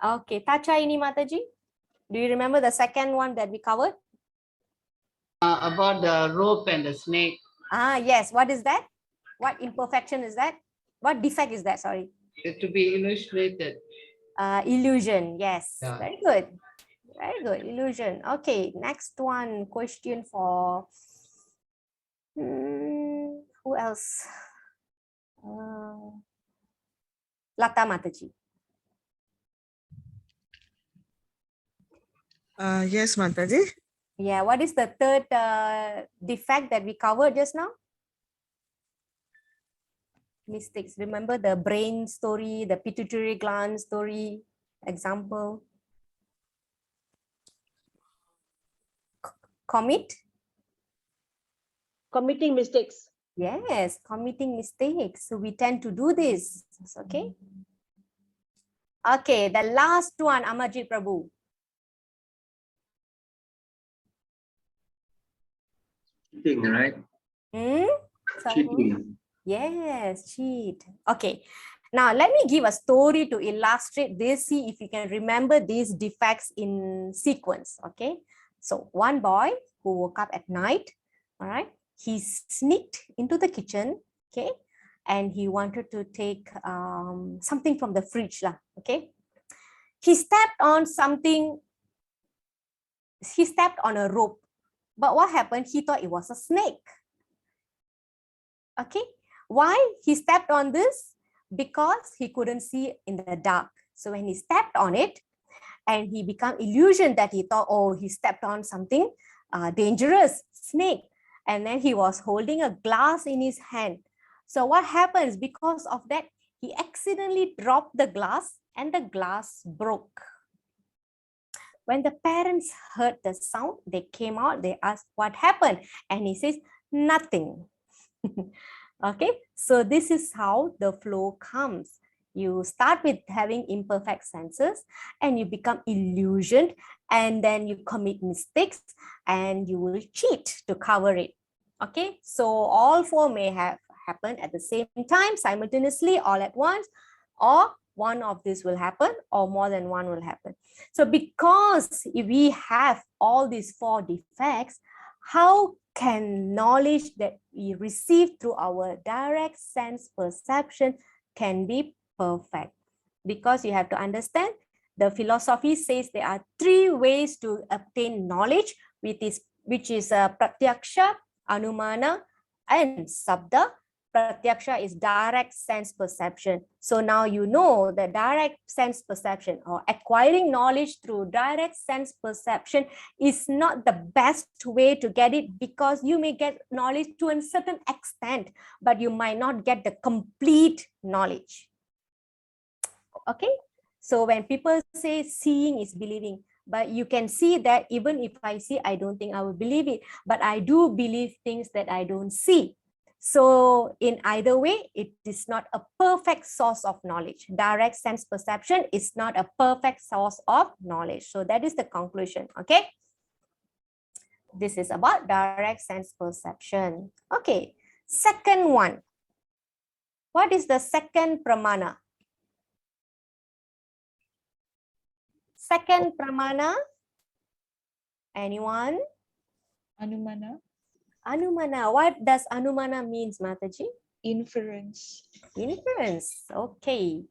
Okay. Tacha ini Mataji. Do you remember the second one that we covered? About the rope and the snake. Yes. What is that? What imperfection is that? What defect is that? Sorry. To be illustrated. Illusion. Yes. Yeah. Very good. Very good. Illusion. Okay. Next one. Question for who else? Lata Mataji. Yes, Mataji. Yeah. What is the third defect that we covered just now? Mistakes. Remember the brain story, the pituitary gland story example. Committing mistakes. Yes, committing mistakes. So we tend to do this. Okay. Okay, the last one, Amarjit Prabhu. Cheating, right? Cheating. Yes, cheat. Okay. Now, let me give a story to illustrate this. See if you can remember these defects in sequence. Okay. So, one boy who woke up at night, all right, he sneaked into the kitchen, okay, and he wanted to take something from the fridge. Okay. He stepped on something. He stepped on a rope. But what happened? He thought it was a snake. Okay. Why he stepped on this? Because he couldn't see in the dark. So when he stepped on it and he became illusioned that he thought, oh, he stepped on something dangerous, snake. And then he was holding a glass in his hand. So what happens? Because of that, he accidentally dropped the glass and the glass broke. When the parents heard the sound, they came out, they asked what happened. And he says, nothing. Okay, so this is how the flow comes. You start with having imperfect senses and you become illusioned, and then you commit mistakes and you will cheat to cover it. Okay, so all four may have happened at the same time, simultaneously, all at once, or one of these will happen or more than one will happen. So because if we have all these four defects, how can knowledge that we receive through our direct sense perception can be perfect? Because you have to understand, the philosophy says there are three ways to obtain knowledge, which is PRATYAKSHA, ANUMANA, and SABDA. PRATYAKSHA is direct sense perception. So now you know that direct sense perception or acquiring knowledge through direct sense perception is not the best way to get it, because you may get knowledge to a certain extent, but you might not get the complete knowledge. Okay, so when people say seeing is believing, but you can see that even if I see, I don't think I will believe it, but I do believe things that I don't see. So in either way, it is not a perfect source of knowledge. Direct sense perception is not a perfect source of knowledge. So that is the conclusion. Okay. This is about direct sense perception. Okay. Second one. What is the second pramana? Second pramana. Anyone? Anumana. Anumana. What does Anumana means, Mataji? Inference. Inference. Okay.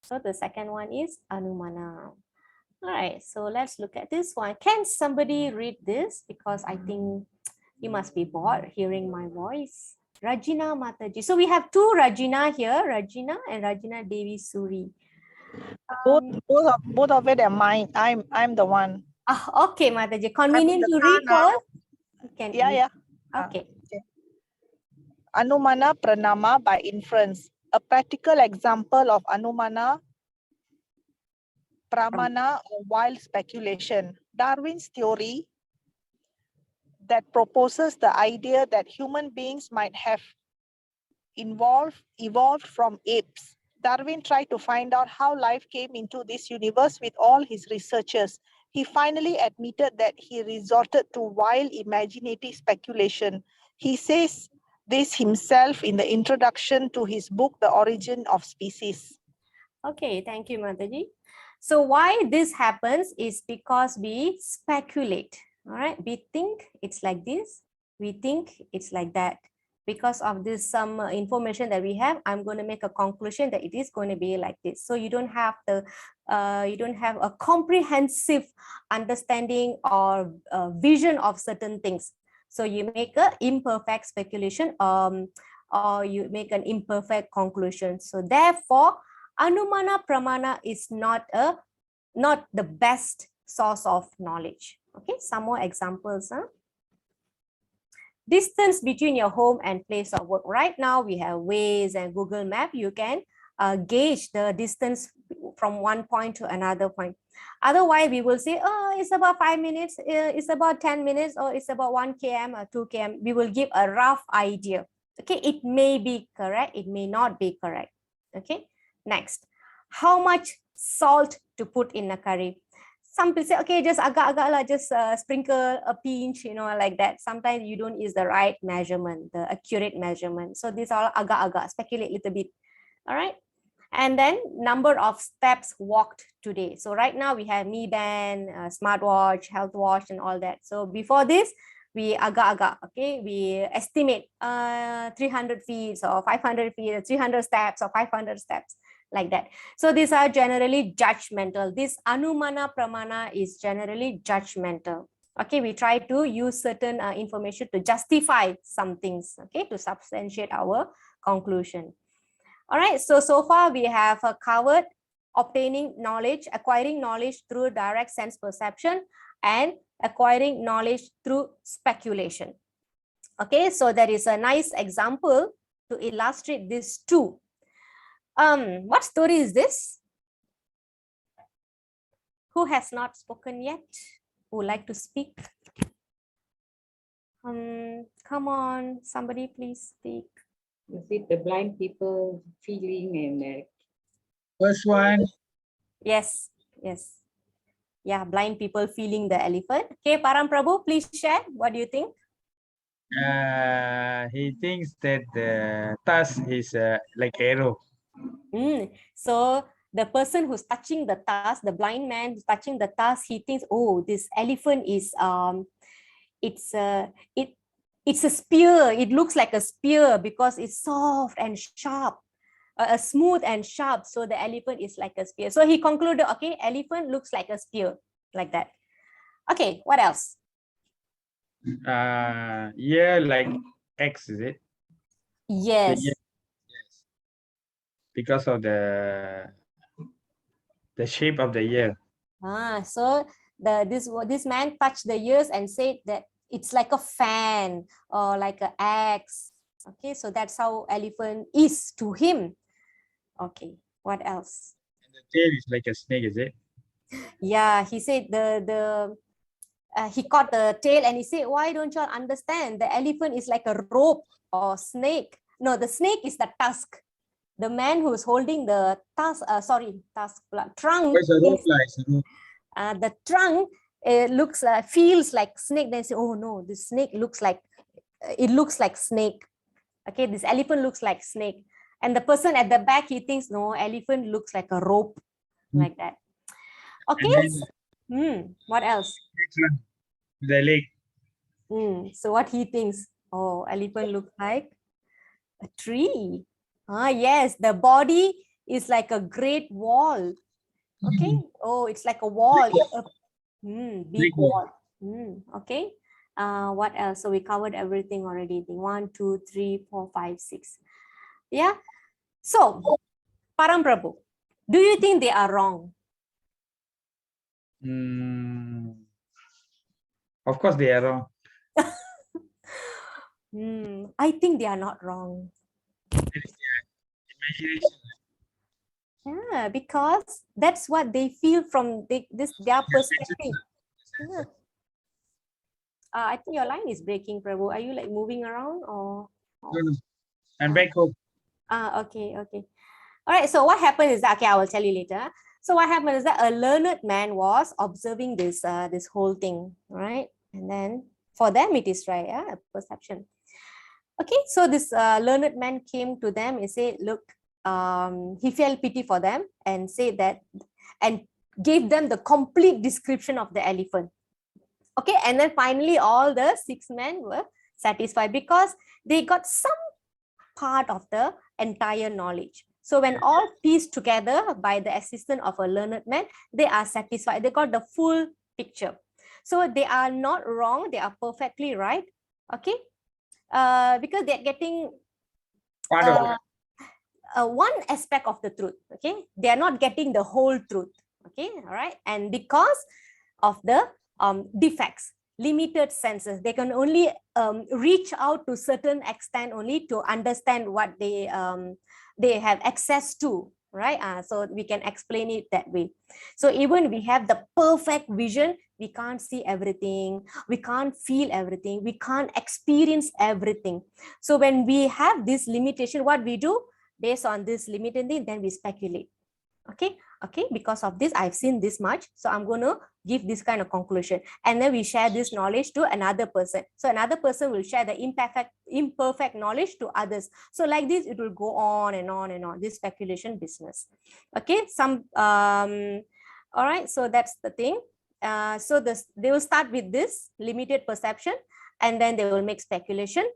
So the second one is Anumana. All right. So let's look at this one. Can somebody read this? Because I think you must be bored hearing my voice. Rajina Mataji. So we have two Rajina here, Rajina and Rajina Devi Suri. Both of it are mine. I'm the one. Okay, Mataji. Convenient to read for us? Can yeah. Okay. Anumana Pranama by inference. A practical example of Anumana Pramana or wild speculation. Darwin's theory that proposes the idea that human beings might have evolved from apes. Darwin tried to find out how life came into this universe with all his researches. He finally admitted that he resorted to wild imaginative speculation. He says this himself in the introduction to his book, The Origin of Species. Okay, thank you, Mataji. So why this happens is because we speculate, all right? We think it's like this, we think it's like that. Because of this some information that we have, I'm going to make a conclusion that it is going to be like this. So you don't have a comprehensive understanding or vision of certain things. So you make an imperfect speculation, or you make an imperfect conclusion. So therefore, Anumana Pramana is not the best source of knowledge. Okay, some more examples. Distance between your home and place of work. Right now, we have Waze and Google Map. You can gauge the distance from one point to another point. Otherwise, we will say, oh, it's about 5 minutes, it's about 10 minutes, or it's about 1 km or 2 km. We will give a rough idea. Okay, it may be correct, it may not be correct. Okay, next, how much salt to put in a curry? Some people say, okay, just agak-agak lah, just sprinkle a pinch, you know, like that. Sometimes you don't use the right measurement, the accurate measurement. So these are agak-agak, speculate a little bit. All right. And then number of steps walked today. So right now we have Mi Band, smartwatch, health watch, and all that. So before this, we agak-agak, okay, we estimate 300 feet or 500 feet, or 300 steps or 500 steps. Like that. So these are generally judgmental. This Anumana Pramana is generally judgmental. Okay, we try to use certain information to justify some things, okay, to substantiate our conclusion. All right, so far we have covered obtaining knowledge, acquiring knowledge through direct sense perception, and acquiring knowledge through speculation. Okay, so there is a nice example to illustrate this too. What story is this? Who has not spoken yet? Who would like to speak? Come on, somebody please speak. Is it the blind people feeling and First one. Yes, yes. Yeah, blind people feeling the elephant. Okay, Param Prabhu, please share. What do you think? He thinks that the tusk is like arrow. So the person who's touching the tusk, the blind man who's touching the tusk, he thinks, oh, this elephant is it's a spear. It looks like a spear because it's soft and sharp, smooth and sharp. So the elephant is like a spear. So he concluded, okay, elephant looks like a spear, like that. Okay, what else? Yeah, like X, is it? Yes. Yes. Because of the shape of the ear. So this man touched the ears and said that it's like a fan or like an axe. Okay, so that's how elephant is to him. Okay, what else? And the tail is like a snake, is it? Yeah, he said he caught the tail and he said, why don't you all understand? The elephant is like a rope or snake. No, the snake is the tusk. The man who's holding the trunk. It's a rope, the trunk feels like snake. Then say, oh no, the snake looks like snake. Okay, this elephant looks like snake. And the person at the back, he thinks, no, elephant looks like a rope, like that. Okay. What else? The leg. So what he thinks? Oh, elephant looks like a tree. Yes, the body is like a great wall. Okay. Oh, it's like a wall. Big wall. Okay. What else? So we covered everything already. 1, 2, 3, 4, 5, 6. Yeah. So, Param Prabhu, do you think they are wrong? Of course they are wrong. I think they are not wrong. Imagination. Yeah, because that's what they feel from their perspective. Yeah. I think your line is breaking, Prabhu. Are you like moving around or? No, no. I'm back home. Okay. All right. So what happened is that, okay, I will tell you later. So what happened is that a learned man was observing this whole thing, right? And then for them it is right, yeah, perception. Okay, so this learned man came to them and said, look, he felt pity for them and said that, and gave them the complete description of the elephant. Okay, and then finally all the 6 men were satisfied because they got some part of the entire knowledge. So when all pieced together by the assistance of a learned man, they are satisfied. They got the full picture. So they are not wrong. They are perfectly right. Okay, because they're getting one aspect of the truth. Okay, they are not getting the whole truth. Okay, all right, and because of the defects, limited senses, they can only reach out to certain extent only to understand what they have access to, right? So we can explain it that way. So even we have the perfect vision, we can't see everything, we can't feel everything, we can't experience everything. So when we have this limitation, what we do based on this limited thing, then we speculate. Okay, because of this I've seen this much, so I'm going to give this kind of conclusion, and then we share this knowledge to another person, so another person will share the imperfect knowledge to others. So like this it will go on and on and on, this speculation business. Okay, all right, so that's the thing. So they will start with this limited perception, and then they will make speculation.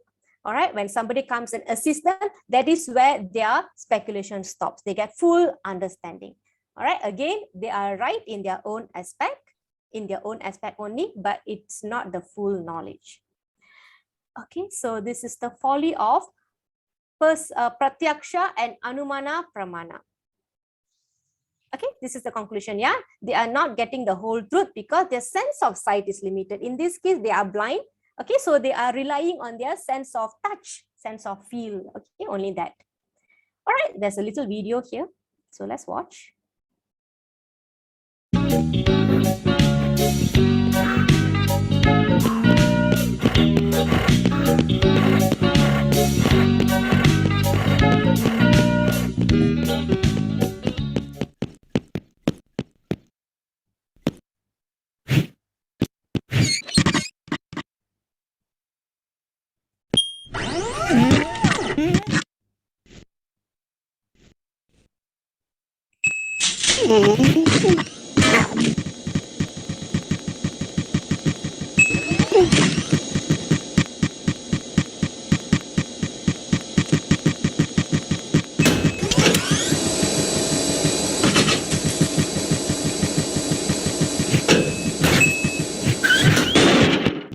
All right, when somebody comes and assists them, that is where their speculation stops. They get full understanding. All right, again, they are right in their own aspect only, but it's not the full knowledge. Okay, so this is the folly of Pratyaksha and Anumana Pramana. Okay, this is the conclusion. Yeah, they are not getting the whole truth because their sense of sight is limited. In this case, they are blind. Okay, so they are relying on their sense of touch, sense of feel. Okay, only that. All right, there's a little video here. So let's watch.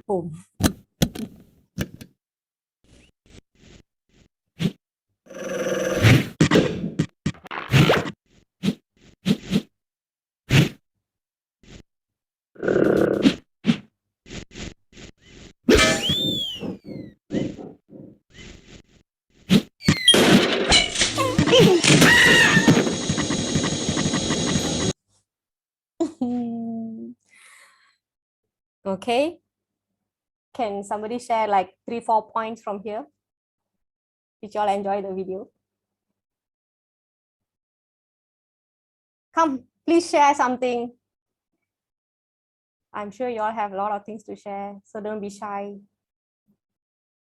Home. Okay, can somebody share like 3-4 points from here? Did y'all enjoy the video? Come, please share something. I'm sure you all have a lot of things to share, so don't be shy.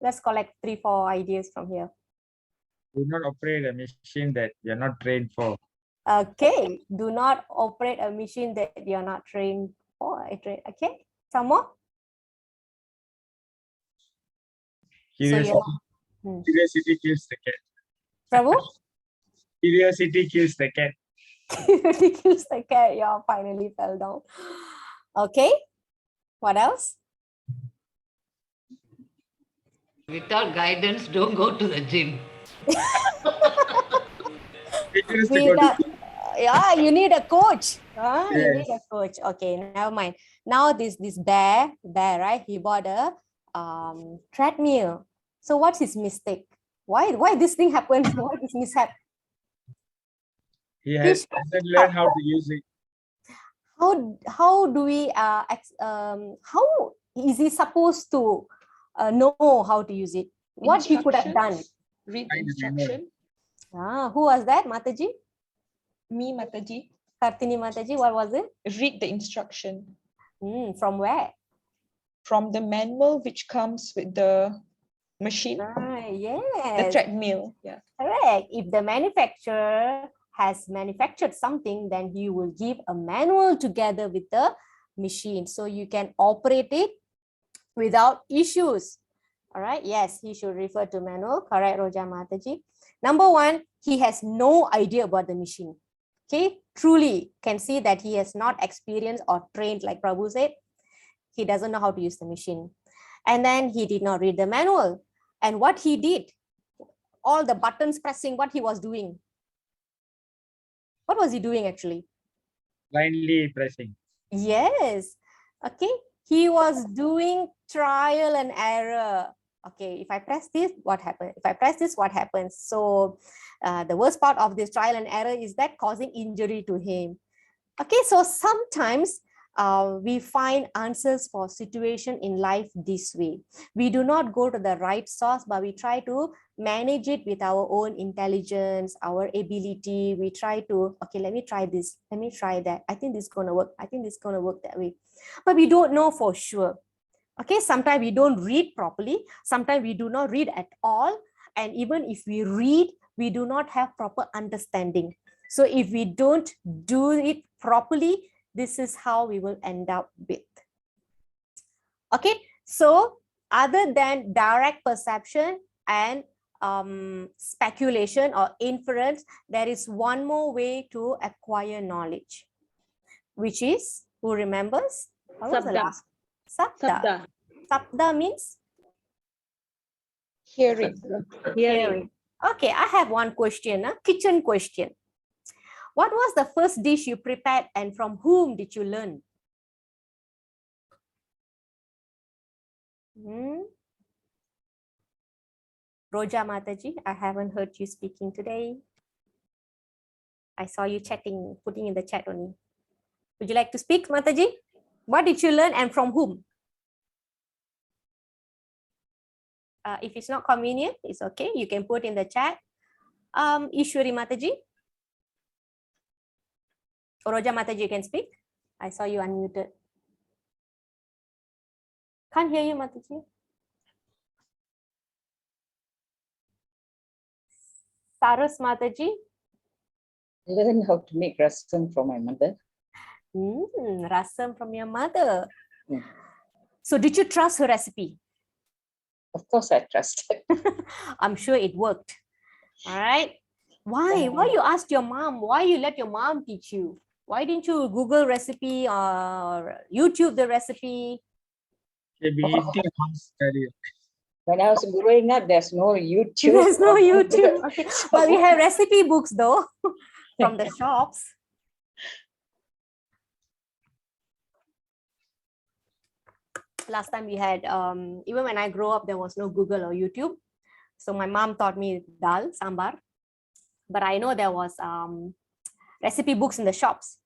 Let's collect 3-4 ideas from here. Do not operate a machine that you're not trained for. Okay, do not operate a machine that you're not trained for. Okay, some more? Curiosity kills the cat. Prabhu? Curiosity kills the cat. Curiosity kills the cat. Yeah, finally fell down. Okay, what else? Without guidance, don't go to the gym. Yeah, you need a coach. You Yes. need a coach. Okay, never mind. Now this bear, right? He bought a treadmill. So what's his mistake? Why this thing happened? Why this mishap? He hasn't learned how to use it. How do we how is he supposed to know how to use it? What he could have done? Read the instruction. Who was that, Mataji? Me, Mataji. Kartini Mataji, what was it? Read the instruction. From where? From the manual which comes with the machine. Yes. The treadmill. Yeah. Correct. If the manufacturer has manufactured something, then he will give a manual together with the machine, so you can operate it without issues. All right. Yes, he should refer to manual. Correct, Roja Mataji. Number one, he has no idea about the machine. Okay, truly can see that he has not experienced or trained, like Prabhu said. He doesn't know how to use the machine. And then he did not read the manual. And what he did, all the buttons pressing, what he was doing. What was he doing actually? Blindly pressing. Yes. Okay. He was doing trial and error. Okay, if I press this, what happens? If I press this, what happens? So the worst part of this trial and error is that causing injury to him. Okay, so sometimes we find answers for situation in life this way. We do not go to the right source, but we try to manage it with our own intelligence, our ability. We try to, okay, let me try this, let me try that. I think this is going to work. I think this is going to work that way. But we don't know for sure. Okay, sometimes we don't read properly. Sometimes we do not read at all. And even if we read, we do not have proper understanding. So if we don't do it properly, this is how we will end up with. Okay, so other than direct perception and speculation or inference, there is one more way to acquire knowledge, which is, who remembers? What was the last? SABDA. SABDA means? Hearing. Hearing. Okay, I have one question, a kitchen question. What was the first dish you prepared and from whom did you learn? Roja Mataji, I haven't heard you speaking today. I saw you chatting, putting in the chat only. Would you like to speak, Mataji? What did you learn and from whom? If it's not convenient, it's okay. You can put in the chat. Ishwari Mataji. Roja Mataji, you can speak. I saw you unmuted. Can't hear you, Mataji. Saras Mataji. Learn how to make rasam from my mother. Rasam from your mother. So did you trust her recipe? Of course I trusted. I'm sure it worked. All right. Why? Why you asked your mom? Why you let your mom teach you? Why didn't you Google recipe or YouTube the recipe? When I was growing up, there's no YouTube. There's no YouTube. Okay. But we have recipe books though from the shops. Last time we had, even when I grew up, there was no Google or YouTube. So my mom taught me dal, sambar. But I know there was recipe books in the shops.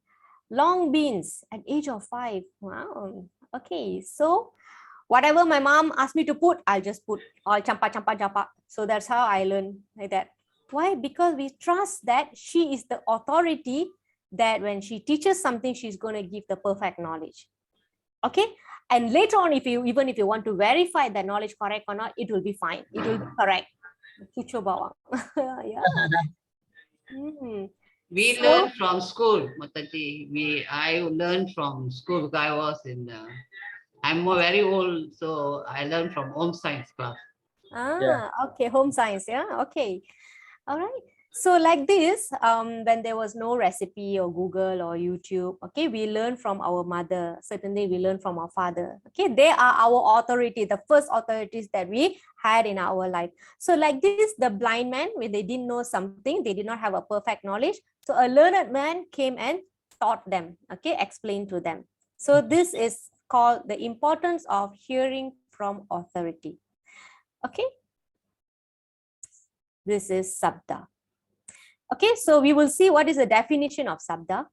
Long beans at age of 5. Wow. Okay. So whatever my mom asked me to put, I'll just put all champa, champa, champa. So that's how I learned like that. Why? Because we trust that she is the authority, that when she teaches something, she's going to give the perfect knowledge. Okay. And later on, even if you want to verify the knowledge correct or not, it will be fine. It will be correct. Yeah. We learned from school, Mataji. I learned from school because I was in, I'm very old, so I learned from home science class. Okay, home science, yeah, okay. All right. So like this, when there was no recipe or Google or YouTube, okay, we learn from our mother. Certainly we learn from our father. Okay, they are our authority, the first authorities that we had in our life. So like this, the blind man, when they didn't know something, they did not have a perfect knowledge. So a learned man came and taught them, okay, explained to them. So this is called the importance of hearing from authority. Okay. This is Sabda. Okay, so we will see what is the definition of Sabda.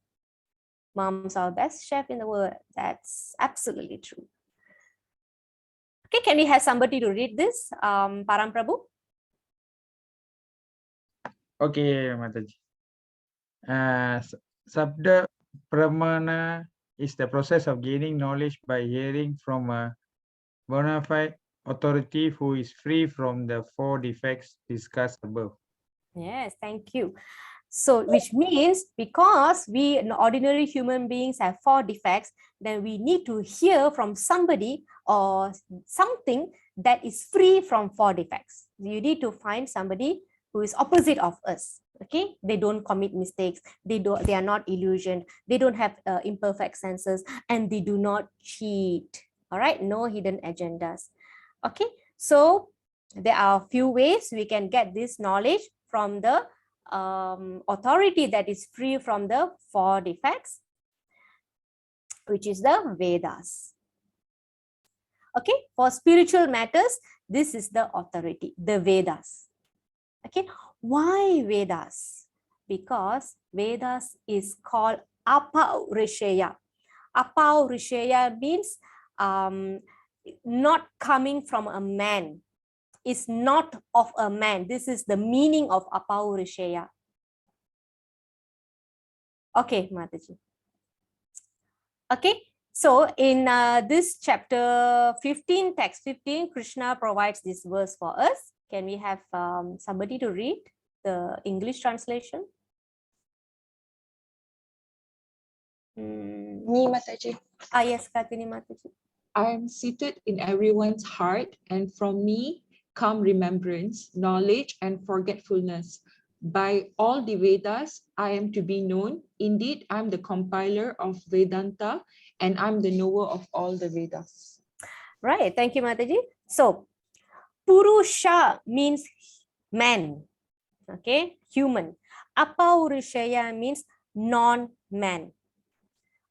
Mom's our best chef in the world. That's absolutely true. Okay, can we have somebody to read this? Param Prabhu? Okay, Mataji. Sabda Pramana is the process of gaining knowledge by hearing from a bona fide authority who is free from the four defects discussed above. Yes, thank you. So, which means because we ordinary human beings have four defects, then we need to hear from somebody or something that is free from four defects. You need to find somebody who is opposite of us. Okay, they don't commit mistakes. They are not illusioned. They don't have imperfect senses, and they do not cheat. All right, no hidden agendas. Okay, so there are a few ways we can get this knowledge from the authority that is free from the four defects, which is the Vedas. Okay, for spiritual matters, this is the authority, the Vedas. Okay, why Vedas? Because Vedas is called Apaurishaya. Apaurishaya means not coming from a man. Is not of a man. This is the meaning of Apaurishaya. Okay, Mataji. Okay, so in this chapter 15, text 15, Krishna provides this verse for us. Can we have somebody to read the English translation? Me, Mataji. Yes, Kartini Mataji. I am seated in everyone's heart, and from me come remembrance, knowledge, and forgetfulness. By all the Vedas, I am to be known. Indeed, I'm the compiler of Vedanta, and I'm the knower of all the Vedas. Right, thank you, Mataji. So, Purusha means man, okay, human. Apaurishaya means non-man.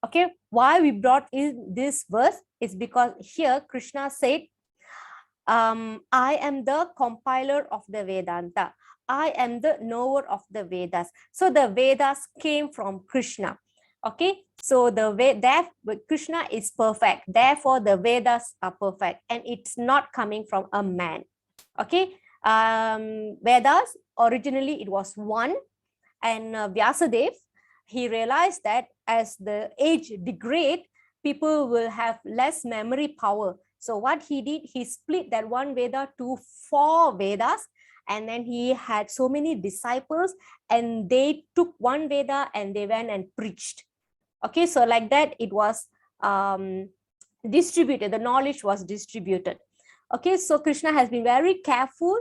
Okay, why we brought in this verse is because here Krishna said, I am the compiler of the Vedanta. I am the knower of the Vedas. So the Vedas came from Krishna. Okay, so Krishna is perfect. Therefore, the Vedas are perfect, and it's not coming from a man. Okay, Vedas originally it was one, and Vyasadeva, he realized that as the age degrades, people will have less memory power. So what he did, he split that one Veda to 4 Vedas, and then he had so many disciples, and they took one Veda and they went and preached. Okay, so like that, it was distributed. The knowledge was distributed. Okay, so Krishna has been very careful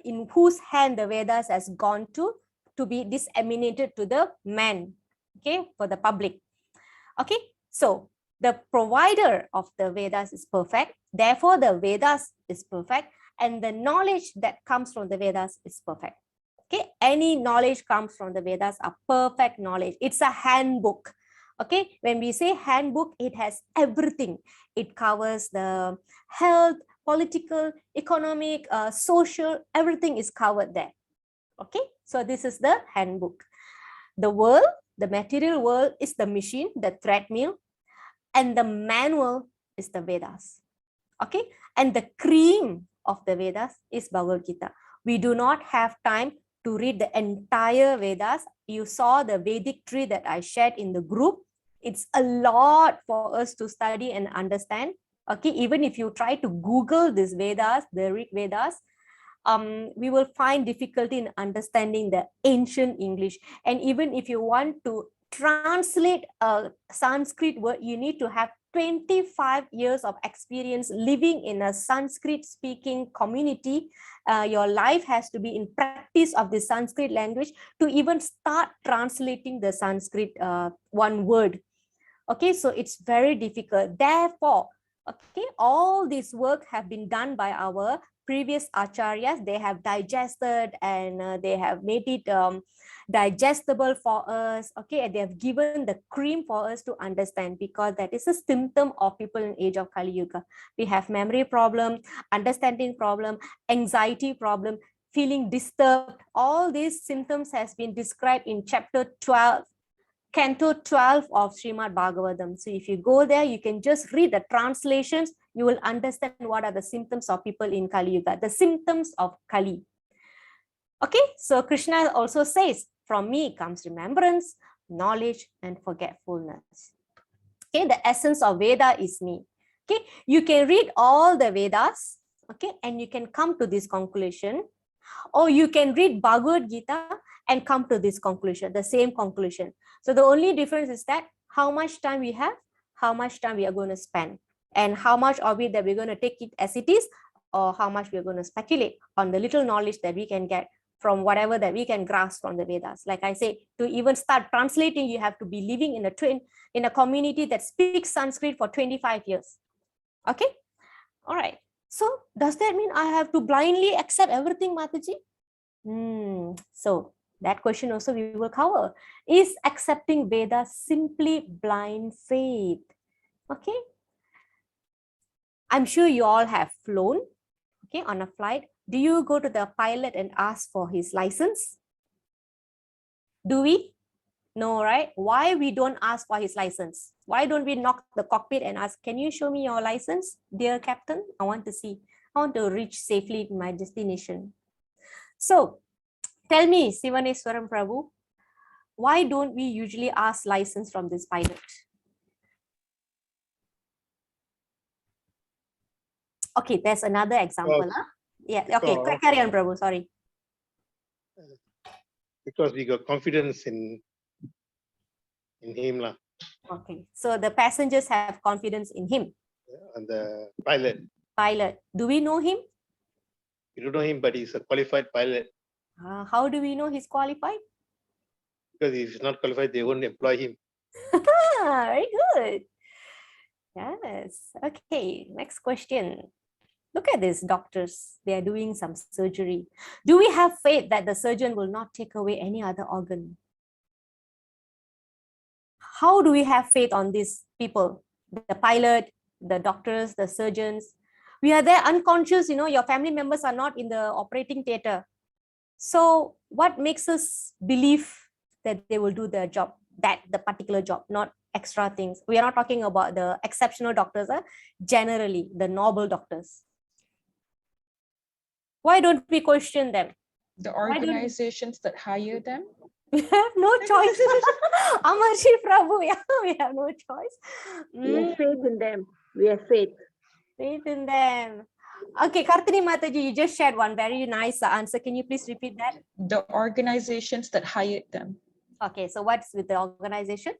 in whose hand the Vedas has gone to be disseminated to the men, okay, for the public. Okay, so the provider of the Vedas is perfect. Therefore, the Vedas is perfect, and the knowledge that comes from the Vedas is perfect. Okay, any knowledge comes from the Vedas are perfect knowledge. It's a handbook. Okay, when we say handbook, it has everything. It covers the health, political, economic, social, everything is covered there. Okay, so this is the handbook. The world, the material world is the machine, the treadmill, and the manual is the Vedas. Okay, and the cream of the Vedas is Bhagavad Gita. We do not have time to read the entire Vedas. You saw the Vedic tree that I shared in the group. It's a lot for us to study and understand. Okay, even if you try to Google this Vedas, the Rig Vedas, we will find difficulty in understanding the ancient English. And even if you want to translate a Sanskrit word, you need to have 25 years of experience living in a Sanskrit speaking community. Your life has to be in practice of the Sanskrit language to even start translating the Sanskrit one word. Okay, so it's very difficult. Therefore, okay, all this work have been done by our previous acharyas. They have digested and they have made it digestible for us. Okay, and they have given the cream for us to understand, because that is a symptom of people in age of Kali Yuga. We have memory problem, understanding problem, anxiety problem, feeling disturbed. All these symptoms has been described in chapter 12, Canto 12 of Srimad Bhagavatam. So if you go there, you can just read the translations. You will understand what are the symptoms of people in Kali Yuga, the symptoms of Kali. Okay, so Krishna also says, from me comes remembrance, knowledge, and forgetfulness. Okay, the essence of Veda is me. Okay, you can read all the Vedas, okay, and you can come to this conclusion, or you can read Bhagavad Gita and come to this conclusion, the same conclusion. So the only difference is that how much time we have, how much time we are going to spend, and how much of it that we're going to take it as it is, or how much we're going to speculate on the little knowledge that we can get from whatever that we can grasp from the Vedas. Like I say, to even start translating, you have to be living in a community that speaks Sanskrit for 25 years. Okay, all right. So does that mean I have to blindly accept everything, Mataji? So that question also we will cover. Is accepting Veda simply blind faith? Okay. I'm sure you all have flown, okay, on a flight. Do you go to the pilot and ask for his license? Do we? No, right? Why we don't ask for his license? Why don't we knock the cockpit and ask, can you show me your license, dear captain? I want to see. I want to reach safely to my destination. So tell me, Sivaneswaram Prabhu, why don't we usually ask license from this pilot? Okay, there's another example. Yeah, okay, carry on, Prabhu, sorry. Because we got confidence in him. Okay, so the passengers have confidence in him. And the pilot. Pilot, do we know him? We don't know him, but he's a qualified pilot. How do we know he's qualified? Because if he's not qualified, they won't employ him. Very good. Yes. Okay, next question. Look at these doctors. They are doing some surgery. Do we have faith that the surgeon will not take away any other organ? How do we have faith on these people? The pilot, the doctors, the surgeons. We are there unconscious, you know, your family members are not in the operating theater. So what makes us believe that they will do their job, the particular job, not extra things? We are not talking about the exceptional doctors, generally the noble doctors. Why don't we question them? The organizations that hire them? We have no choice. Amarji Prabhu, yeah, we have no choice. We have faith in them. We have faith. Faith in them. Okay, Kartini Mataji, you just shared one very nice answer. Can you please repeat that? The organizations that hired them. Okay, so what's with the organization?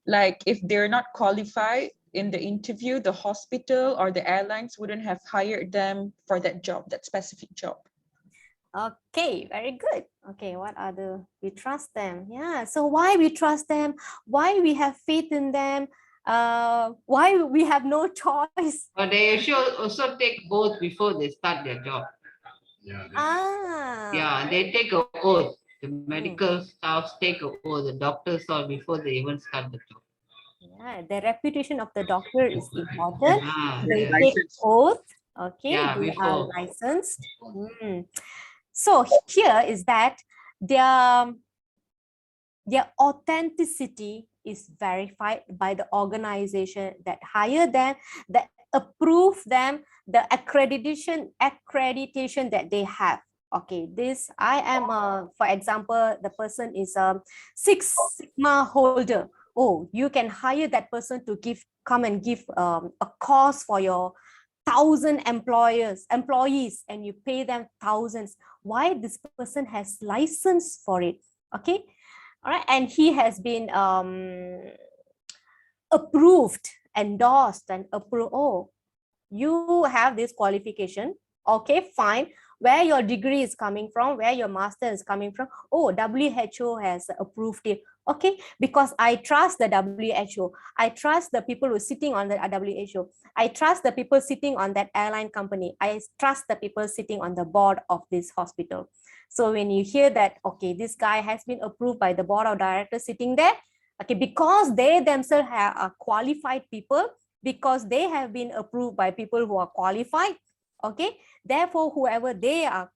Like if they're not qualified in the interview, the hospital or the airlines wouldn't have hired them for that job, that specific job. Okay, very good. Okay, what other? We trust them. Yeah, so why we trust them? Why we have faith in them? Why we have no choice? But they should also take oath before they start their job. Yeah, they take an oath. The medical staff take an oath. The doctors all before they even start the job. Yeah, the reputation of the doctor is important. They take oath. Okay, they are licensed. So here is that their authenticity is verified by the organization that hire them, that approve them, the accreditation that they have. Okay, this I am for example, the person is a 6 Sigma holder. Oh, you can hire that person to come and give a course for your 1,000 employees, and you pay them thousands. Why? This person has license for it. Okay, all right, and he has been approved, endorsed, and approved. Oh, you have this qualification. Okay, fine. Where your degree is coming from, where your master is coming from. Oh, WHO has approved it. Okay, because I trust the WHO. I trust the people who are sitting on the WHO. I trust the people sitting on that airline company. I trust the people sitting on the board of this hospital. So when you hear that, okay, this guy has been approved by the board of directors sitting there, okay, because they themselves are qualified people, because they have been approved by people who are qualified, Okay, therefore, whoever they are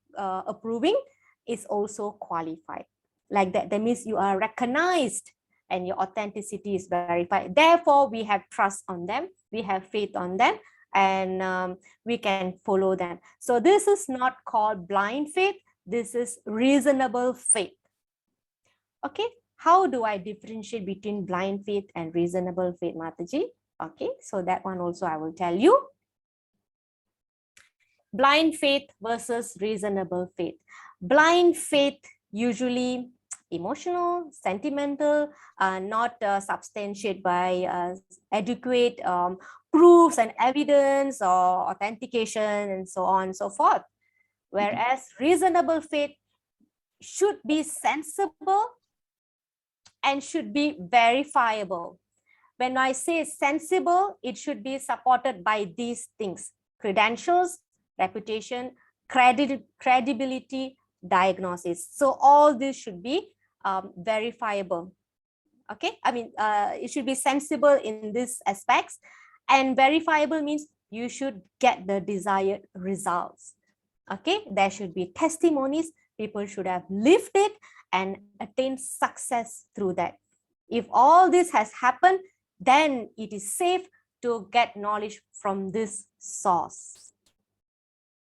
approving is also qualified. Like that, that means you are recognized and your authenticity is verified. Therefore, we have trust on them, we have faith on them, and we can follow them. So this is not called blind faith, this is reasonable faith. Okay, how do I differentiate between blind faith and reasonable faith, Mataji? Okay, so that one also I will tell you. Blind faith versus reasonable faith. Blind faith usually emotional, sentimental, not substantiated by adequate proofs and evidence or authentication and so on and so forth. Whereas reasonable faith should be sensible and should be verifiable. When I say sensible, it should be supported by these things: credentials, reputation, credibility, diagnosis. So all this should be verifiable. Okay, I mean, it should be sensible in these aspects, and verifiable means you should get the desired results. Okay, there should be testimonies, people should have lived it and attained success through that. If all this has happened, then it is safe to get knowledge from this source.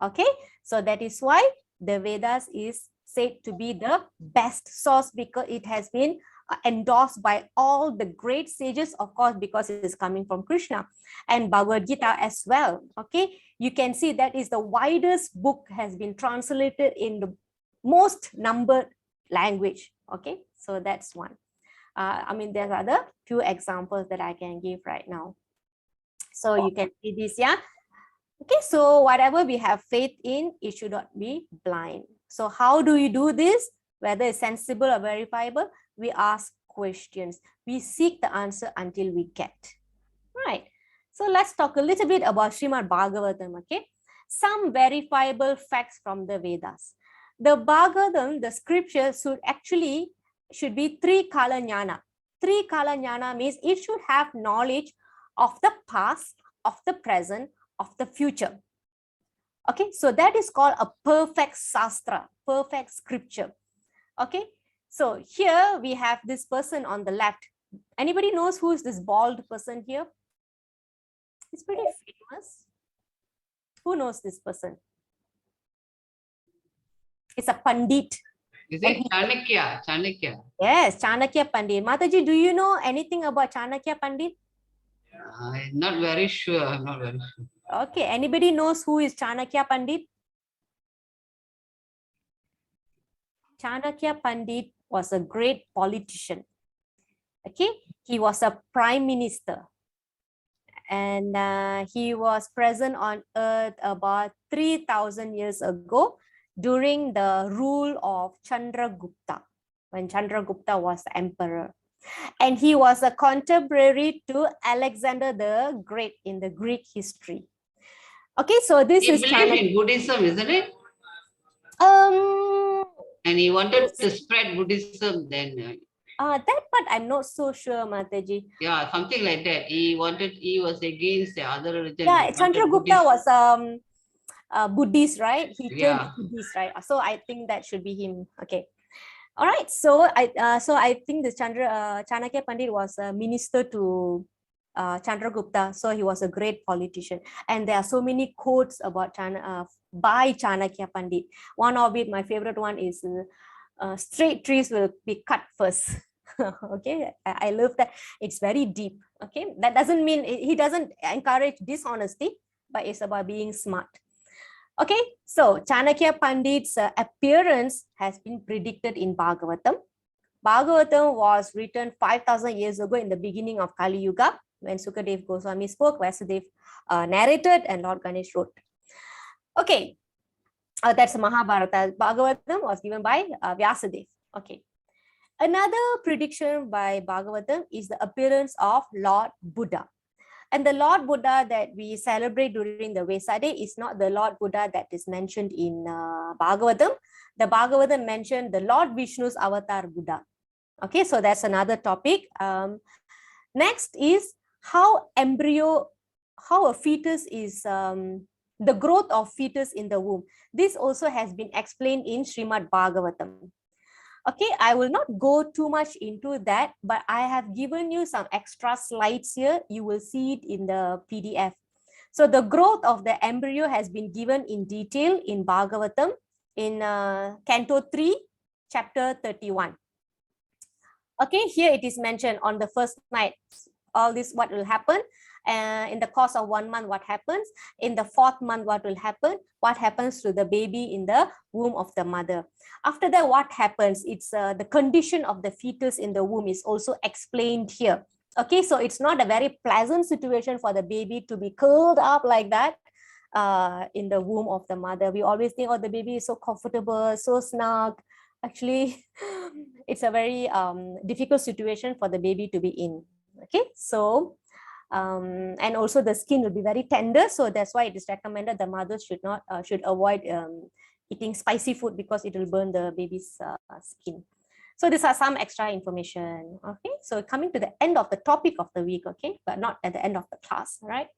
Okay, so that is why the Vedas is said to be the best source, because it has been endorsed by all the great sages, of course, because it is coming from Krishna, and Bhagavad Gita as well. Okay, you can see that is the widest book, has been translated in the most numbered language. Okay, so that's one. I mean, there are the few examples that I can give right now. So you can see this, yeah. Okay, so whatever we have faith in, it should not be blind. So how do we do this? Whether it's sensible or verifiable, we ask questions. We seek the answer until we get. Right. So let's talk a little bit about Srimad Bhagavatam, okay? Some verifiable facts from the Vedas. The Bhagavatam, the scripture, should be Trikala Jnana. Trikala Jnana means it should have knowledge of the past, of the present, of the future. Okay, so that is called a perfect sastra, perfect scripture. Okay, so here we have this person on the left. Anybody knows who is this bald person here? It's pretty famous. Who knows this person? It's a Pandit. Is it Chanakya? Chanakya. Yes, Chanakya Pandit. Mataji, do you know anything about Chanakya Pandit? I'm not very sure. I'm not very sure. Okay, anybody knows who is Chanakya Pandit? Chanakya Pandit was a great politician. Okay, he was a prime minister, and he was present on earth about 3,000 years ago during the rule of Chandragupta, when Chandragupta was the emperor. And he was a contemporary to Alexander the Great in the Greek history. Okay, so this He is believed in Buddhism, isn't it? And he wanted to spread Buddhism then. That part I'm not so sure, Mataji. Yeah, something like that. He was against the other religion. Yeah, Chandragupta was Buddhist, right? He turned Yeah. Buddhist, right? So I think that should be him. Okay. All right. So I think the Chanakya Pandit was a minister to Chandragupta. So he was a great politician. And there are so many quotes about by Chanakya Pandit. One of it, my favorite one is straight trees will be cut first. Okay, I love that. It's very deep. Okay, that doesn't mean he doesn't encourage dishonesty, but it's about being smart. Okay, so Chanakya Pandit's appearance has been predicted in Bhagavatam. Bhagavatam was written 5,000 years ago in the beginning of Kali Yuga, when Sukadev Goswami spoke, Vasudev narrated, and Lord Ganesh wrote. Okay, that's Mahabharata. Bhagavatam was given by Vyasadeva. Okay. Another prediction by Bhagavatam is the appearance of Lord Buddha. And the Lord Buddha that we celebrate during the Vesak Day is not the Lord Buddha that is mentioned in Bhagavatam. The Bhagavatam mentioned the Lord Vishnu's avatar Buddha. Okay, so that's another topic. Next is how a fetus is the growth of fetus in the womb. This also has been explained in Srimad Bhagavatam. Okay, I will not go too much into that, but I have given you some extra slides here. You will see it in the PDF. So the growth of the embryo has been given in detail in Bhagavatam in Canto 3, Chapter 31. Okay, here it is mentioned on the first night, all this what will happen. In the course of 1 month, what happens? In the 4th month, what will happen? What happens to the baby in the womb of the mother? After that, what happens? It's the condition of the fetus in the womb is also explained here. Okay, so it's not a very pleasant situation for the baby to be curled up like that in the womb of the mother. We always think, oh, the baby is so comfortable, so snug. Actually, it's a very difficult situation for the baby to be in. Okay, so and also the skin will be very tender, so that's why it is recommended the mothers should avoid eating spicy food because it will burn the baby's skin. So these are some extra information. Okay, so coming to the end of the topic of the week, okay, but not at the end of the class, right?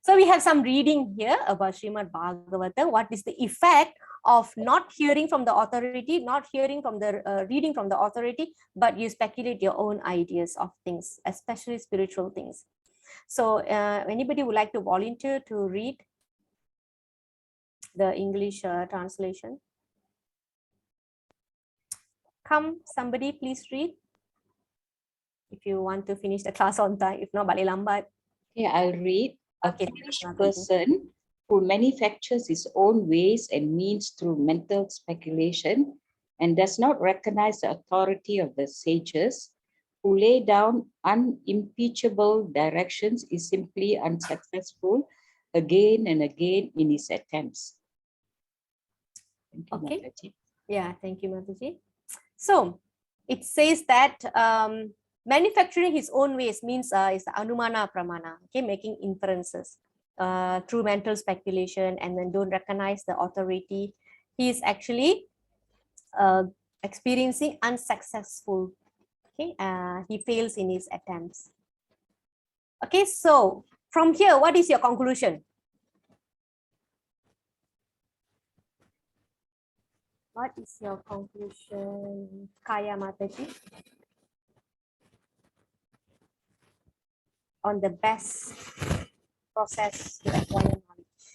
So we have some reading here about Srimad Bhagavatam. What is the effect of not hearing from the authority, not hearing from the reading from the authority, but you speculate your own ideas of things, especially spiritual things. So anybody would like to volunteer to read the English translation? Come, somebody please read. If you want to finish the class on time, if not, balik lambat. Okay, I'll read. A Okay, foolish person who manufactures his own ways and means through mental speculation and does not recognize the authority of the sages who lay down unimpeachable directions is simply unsuccessful again and again in his attempts. Thank you, Okay. Mataji. Yeah, thank you, Mataji. So it says that manufacturing his own ways means is Anumana Pramana, okay, making inferences through mental speculation and then don't recognize the authority. He is actually experiencing unsuccessful. Okay, he fails in his attempts. Okay, so from here, what is your conclusion? What is your conclusion, Kaya Mataji, on the best process to acquire knowledge?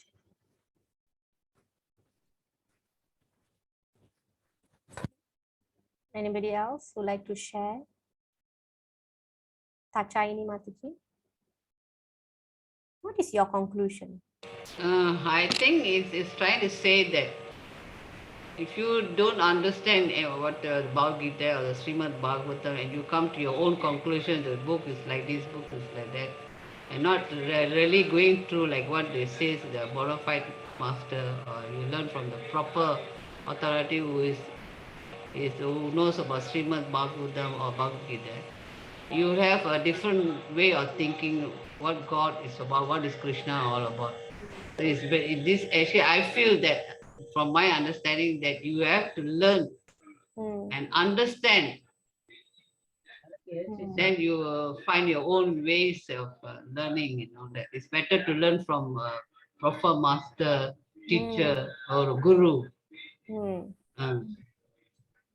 Anybody else who like to share? Tachaini Mataji, what is your conclusion? I think it's trying to say that if you don't understand what the Bhagavad Gita or the Srimad Bhagavatam and you come to your own conclusion, the book is like this, book is like that, and not really going through like what they say, the bona fide master, or you learn from the proper authority who knows about Srimad Bhagavatam or Bhagavad Gita, you have a different way of thinking what God is about, what is Krishna all about. So this actually, I feel that from my understanding that you have to learn and understand, then you find your own ways of learning, you know, that it's better to learn from a proper master, teacher or guru.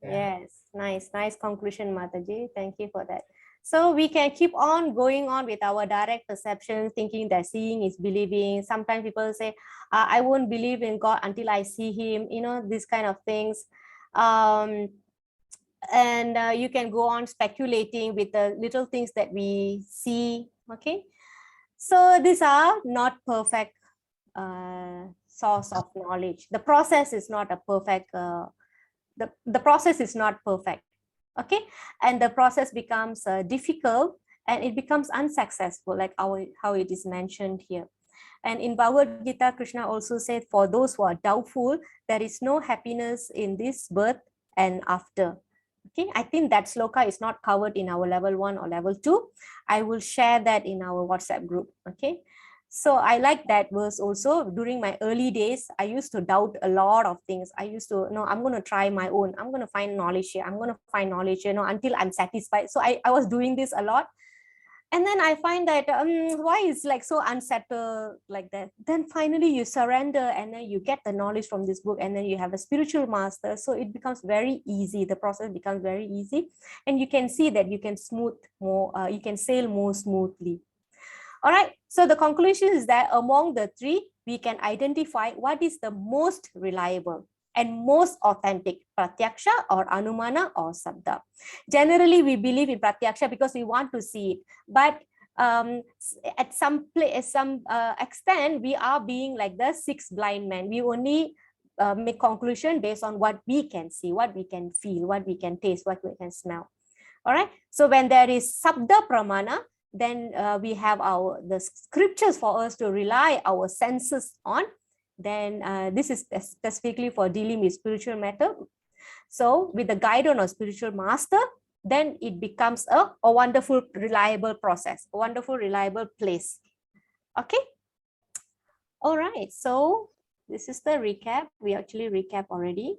Yes, nice conclusion, Mataji. Thank you for that. So we can keep on going on with our direct perception, thinking that seeing is believing. Sometimes people say, I won't believe in God until I see him, you know, these kind of things. And you can go on speculating with the little things that we see, okay? So these are not perfect source of knowledge. The process is not a perfect, the process is not perfect. Okay, and the process becomes difficult and it becomes unsuccessful, like how it is mentioned here. And in Bhagavad Gita, Krishna also said, for those who are doubtful, there is no happiness in this birth and after. Okay, I think that sloka is not covered in our level 1 or level 2. I will share that in our WhatsApp group. Okay, so I like that verse also. During my early days, I used to doubt a lot of things. I used to, no, I'm going to try my own. I'm going to find knowledge here. I'm going to find knowledge, you know, until I'm satisfied. So I was doing this a lot. And then I find that why is like so unsettled like that? Then finally you surrender and then you get the knowledge from this book and then you have a spiritual master. So it becomes very easy. The process becomes very easy. And you can see that you can you can sail more smoothly. All right. So the conclusion is that among the three, we can identify what is the most reliable and most authentic, Pratyaksha or Anumana or Sabda. Generally, we believe in Pratyaksha because we want to see it. But at some extent, we are being like the sixth blind man. We only make conclusion based on what we can see, what we can feel, what we can taste, what we can smell. All right. So when there is Sabda Pramana, then we have the scriptures for us to rely our senses on. Then this is specifically for dealing with spiritual matter. So with the guidance of spiritual master, then it becomes a wonderful, reliable process, a wonderful, reliable place. Okay. All right. So this is the recap. We actually recap already.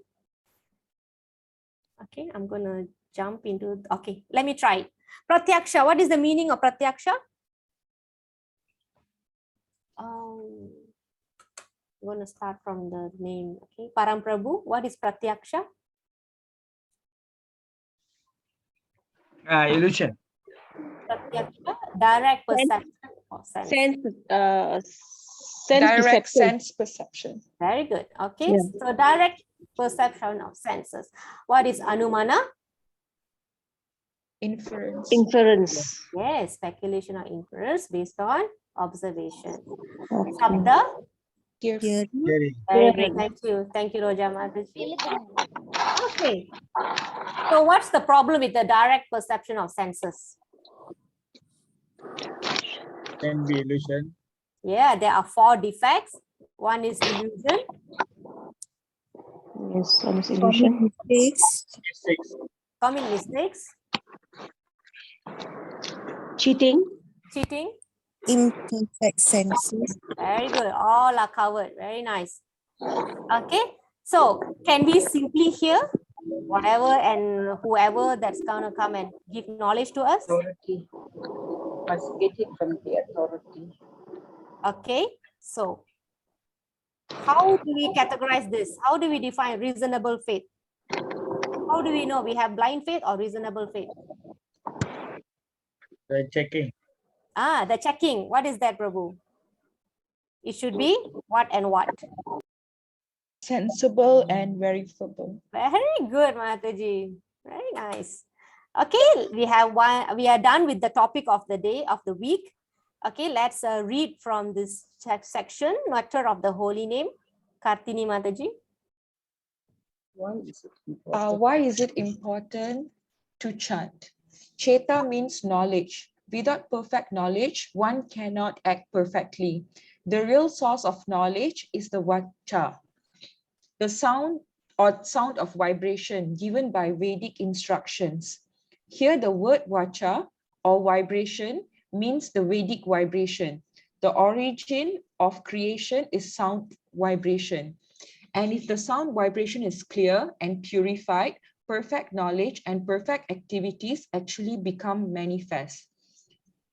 Okay. I'm going to jump into, okay, let me try it. Pratyaksha, what is the meaning of Pratyaksha? I'm going to start from the name. Okay, Param Prabhu, what is Pratyaksha? Illusion. Pratyaksha, direct perception of sense. Direct sense perception. Very good. Okay, Yeah. so direct perception of senses. What is Anumana? Inference. Inference. Yes, speculation or inference based on observation. Sabda? Hearing. Very good. Thank you. Thank you, Roja Mataji. Okay. So what's the problem with the direct perception of senses? Can be illusion. Yeah, there are 4 defects. One is illusion. Yes, one is illusion. Common mistakes. Cheating. Cheating. Imperfect senses. Very good. All are covered. Very nice. Okay. So can we simply hear whatever and whoever that's gonna come and give knowledge to us? Authority. Must get it from the authority. Okay. So how do we categorize this? How do we define reasonable faith? How do we know we have blind faith or reasonable faith? The checking. The checking. What is that, Prabhu? It should be what and what? Sensible and verifiable. Very good, Mataji. Very nice. Okay, we are done with the topic of the day, of the week. Okay, let's read from this section, Nectar of the Holy Name. Kartini Mataji. Why is it important to chant? Cheta means knowledge. Without perfect knowledge, one cannot act perfectly. The real source of knowledge is the vacha, the sound of vibration given by Vedic instructions. Here the word vacha or vibration means the Vedic vibration. The origin of creation is sound vibration. And if the sound vibration is clear and purified, perfect knowledge and perfect activities actually become manifest.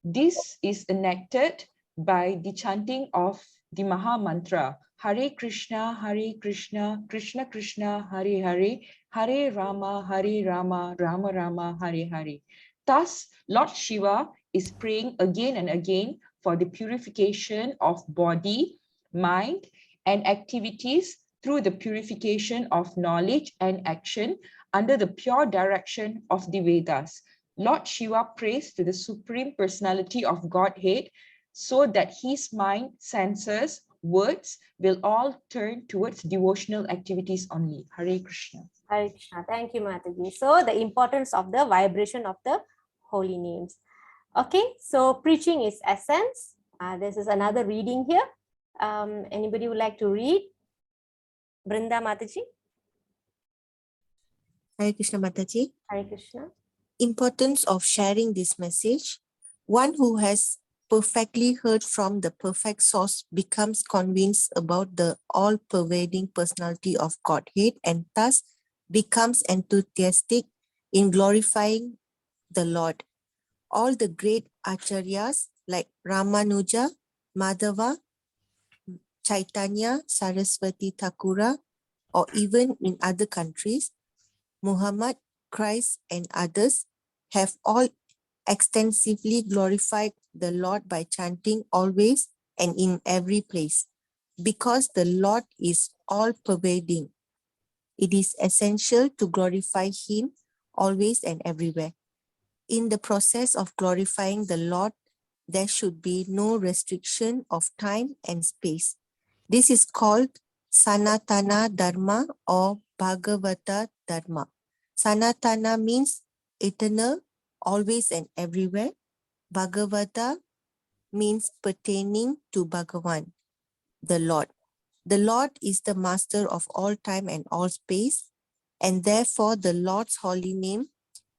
This is enacted by the chanting of the Maha Mantra, Hare Krishna, Krishna Krishna, Hare Hare, Hare Rama, Rama Rama, Hare Hare. Thus, Lord Shiva is praying again and again for the purification of body, mind, and activities through the purification of knowledge and action under the pure direction of the Vedas. Lord Shiva prays to the Supreme Personality of Godhead so that his mind, senses, words will all turn towards devotional activities only. Hare Krishna. Hare Krishna. Thank you, Mataji. So the importance of the vibration of the holy names. Okay, so preaching is essence. This is another reading here. Anybody would like to read? Brinda Mataji. Hare Krishna Mataji. Hare Krishna. Importance of sharing this message. One who has perfectly heard from the perfect source becomes convinced about the all-pervading personality of Godhead and thus becomes enthusiastic in glorifying the Lord. All the great acharyas like Ramanuja, Madhava, Chaitanya, Saraswati Thakura, or even in other countries, Muhammad, Christ, and others have all extensively glorified the Lord by chanting always and in every place. Because the Lord is all-pervading, it is essential to glorify Him always and everywhere. In the process of glorifying the Lord, there should be no restriction of time and space. This is called Sanatana Dharma or Bhagavata Dharma. Sanatana means eternal, always and everywhere. Bhagavata means pertaining to Bhagavan, the Lord. The Lord is the master of all time and all space, and therefore the Lord's holy name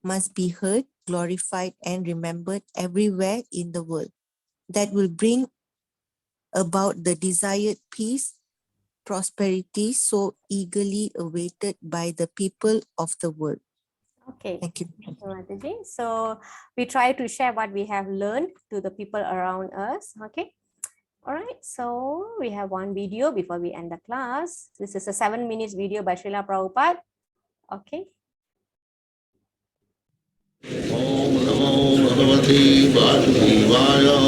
must be heard, glorified, and remembered everywhere in the world. That will bring about the desired peace, prosperity so eagerly awaited by the people of the world. Okay. Thank you. Mataji. So we try to share what we have learned to the people around us. Okay. All right. So we have one video before we end the class. This is a 7 minutes video by Srila Prabhupada. Okay. Om Namo Bhagavate Vasudevaya.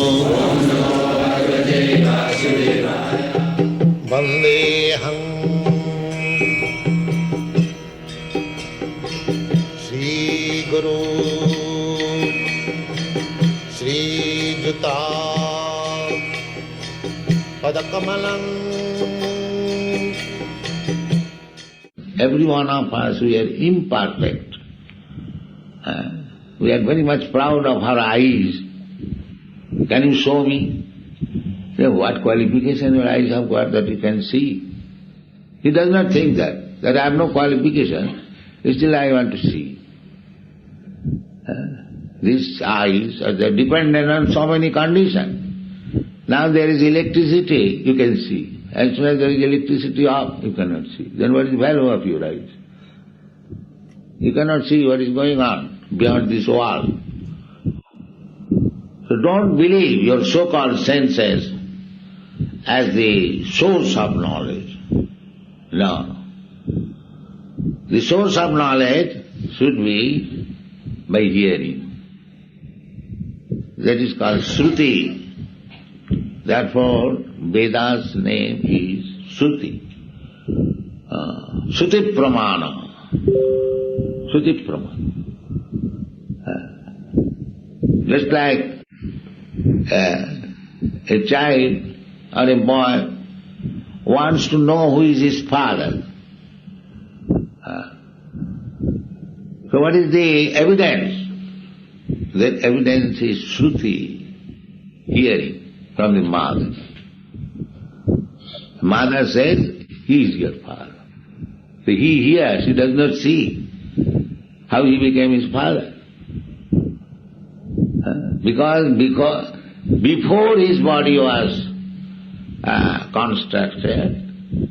Vandeham Shri Guru Shri Juta Padakamalam. Every one of us, we are imperfect. We are very much proud of our eyes. Can you show me? Say, what qualification your eyes have got that you can see? He does not think that I have no qualification, still I want to see. These eyes are dependent on so many conditions. Now there is electricity, you can see. As soon as there is electricity off, you cannot see. Then what is the value of your eyes? You cannot see what is going on beyond this wall. So don't believe your so-called senses as the source of knowledge. No. The source of knowledge should be by hearing. That is called Shruti. Therefore, Veda's name is Shruti. Shruti Pramana. Shruti Pramana. Just like a child or a boy wants to know who is his father. So what is the evidence? That evidence is Shruti, hearing from the mother. The mother says, he is your father. So he hears, he does not see how he became his father. Because before his body was constructed,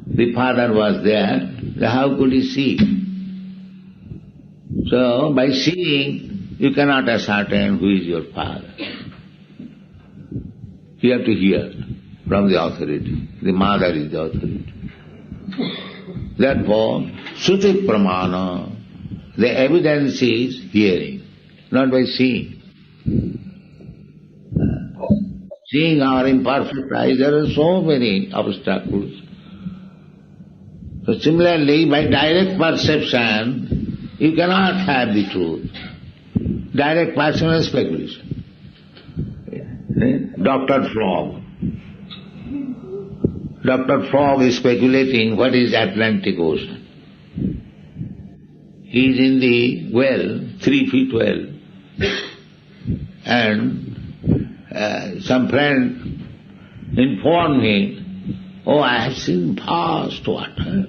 the father was there, so how could he see? So by seeing, you cannot ascertain who is your father. You have to hear from the authority. The mother is the authority. Therefore, Shruti Pramana, the evidence is hearing, not by seeing. Seeing our imperfect eyes, there are so many obstacles. So similarly, by direct perception, you cannot have the truth. Direct personal speculation. Dr. Frog is speculating what is Atlantic Ocean. He is in the well, 3 feet well, and some friend informed me, oh, I have seen vast water.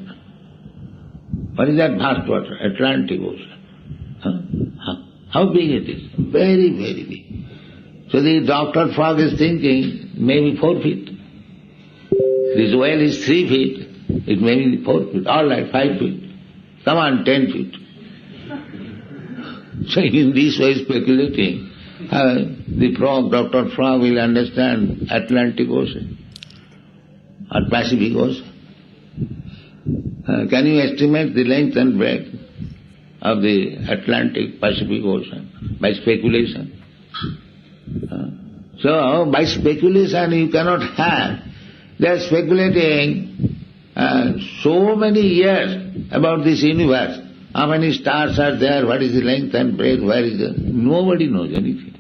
What is that vast water? Atlantic Ocean. How big it is? Very, very big. So the Dr. Frog is thinking, maybe 4 feet. This well is 3 feet, it may be 4 feet, all right, 5 feet. Come on, 10 feet. So in this way speculating, The frog, Dr. Frog will understand Atlantic Ocean or Pacific Ocean. Can you estimate the length and breadth of the Atlantic Pacific Ocean by speculation? So by speculation you cannot have. They are speculating so many years about this universe. How many stars are there? What is the length and breadth? Where is it? Nobody knows anything.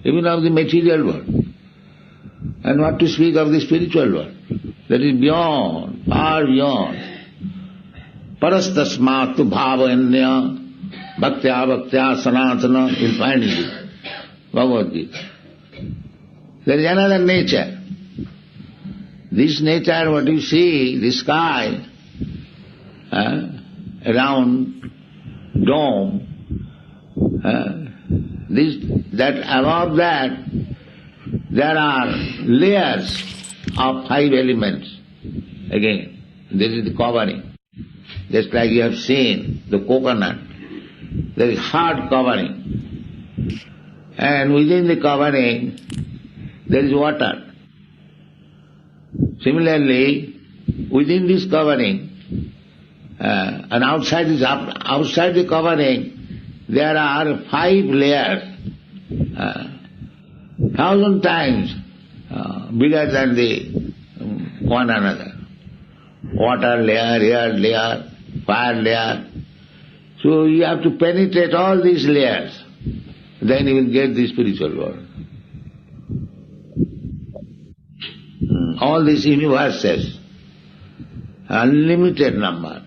Even of the material world. And what to speak of the spiritual world? That is beyond, far beyond. Parastasmatu bhavanya bhaktya bhaktya sanatana. You'll find it. Bhagavad Gita. There is another nature. This nature, what you see, the sky, around dome, that above that, there are layers of 5 elements. Again, this is the covering. Just like you have seen the coconut, there is hard covering. And within the covering, there is water. Similarly, within this covering, and outside the covering, there are 5 layers, 1,000 times bigger than the one another. Water layer, air layer, fire layer. So you have to penetrate all these layers, then you will get the spiritual world. All these universes, unlimited number,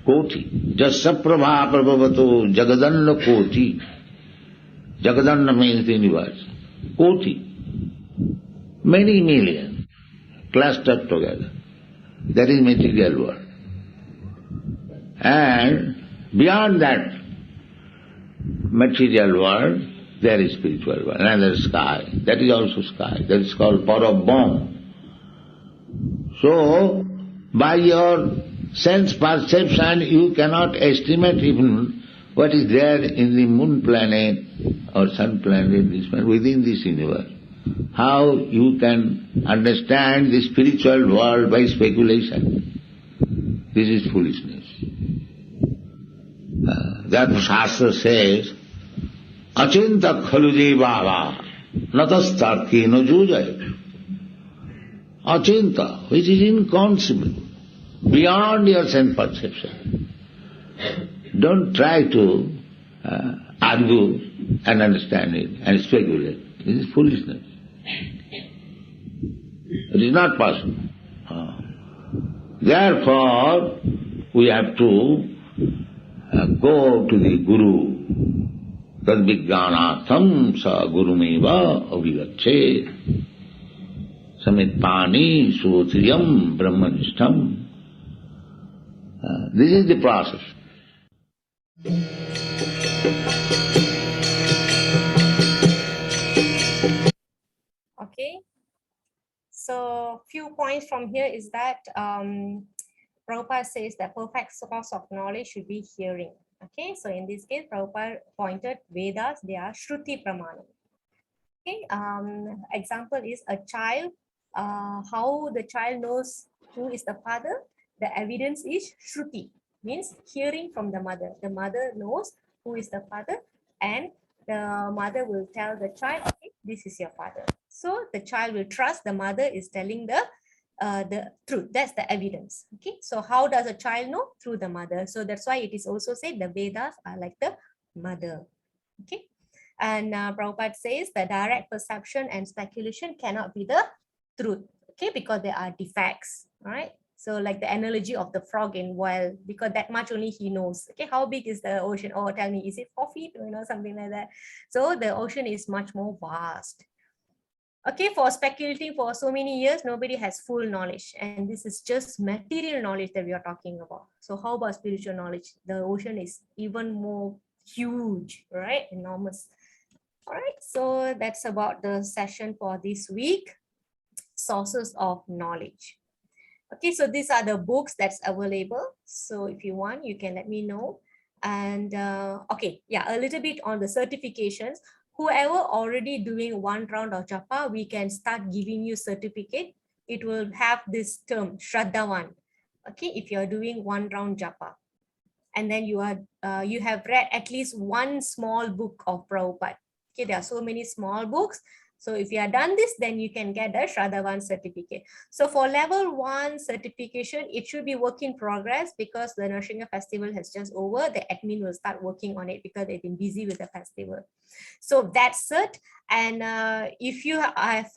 koti. Jasaprabha prabhavato jagadanna koti. Jagadanna means the universe. Koti. Many million clustered together. That is material world. And beyond that material world, there is spiritual world, another sky. That is also sky. That is called Parabham. So, by your sense perception, you cannot estimate even what is there in the moon planet or sun planet, this planet, within this universe. How you can understand the spiritual world by speculation. This is foolishness. That Shastra says, Achinta khalu bhava natastarki no jujay. Achinta, which is inconceivable, beyond your sense perception. Don't try to argue and understand it and speculate. This is foolishness. It is not possible. Therefore, we have to go to the Guru. Tad vijnanatham sa gurumeva avivacche. Samitpani sutriyam brahmanishtam. This is the process. Okay. So few points from here is that Prabhupada says that perfect source of knowledge should be hearing. Okay, so in this case, Prabhupada pointed Vedas, they are Shruti Pramana. Okay, example is a child, how the child knows who is the father. The evidence is Shruti, means hearing from the mother. The mother knows who is the father, and the mother will tell the child, okay, this is your father. So the child will trust the mother is telling the truth. That's the evidence. Okay, so how does a child know? Through the mother. So that's why it is also said the Vedas are like the mother. Okay, and Prabhupada says the direct perception and speculation cannot be the truth. Okay, because there are defects. All right. So like the analogy of the frog in well, because that much only he knows. Okay, how big is the ocean? Oh, tell me, is it 4 feet? You know, something like that. So the ocean is much more vast. Okay, for speculating for so many years, nobody has full knowledge. And this is just material knowledge that we are talking about. So how about spiritual knowledge? The ocean is even more huge, right? Enormous. All right, so that's about the session for this week. Sources of knowledge. Okay, so these are the books that's available. So if you want, you can let me know. And okay, yeah, a little bit on the certifications. whoever already doing one round of japa, we can start giving you certificate. It will have this term, Shraddhavan. Okay, if you're doing one round japa. And then you have read at least one small book of Prabhupada. Okay, there are so many small books. So if you have done this, then you can get the Shraddhavan certificate. So for level 1 certification, it should be work in progress because the Nrsimha festival has just over. The admin will start working on it because they've been busy with the festival. So that's it. And if you have,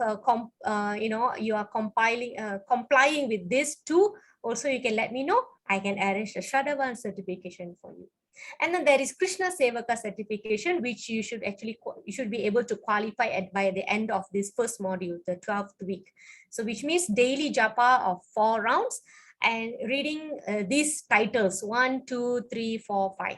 you are complying with this too, also you can let me know. I can arrange the Shraddhavan certification for you. And then there is Krishna Sevaka certification, which you should be able to qualify by the end of this first module, the 12th week. So which means daily japa of 4 rounds and reading these titles 1, 2, 3, 4, 5.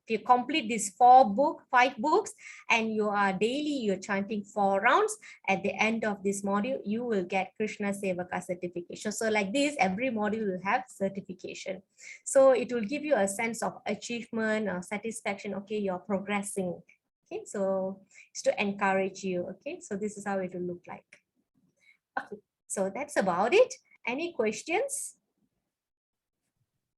If you complete these 5 books and you're chanting 4 rounds, at the end of this module, you will get Krishna Sevaka certification. So like this, every module will have certification. So it will give you a sense of achievement or satisfaction. Okay, you're progressing. Okay, so it's to encourage you. Okay, so this is how it will look like. Okay, so that's about it. Any questions?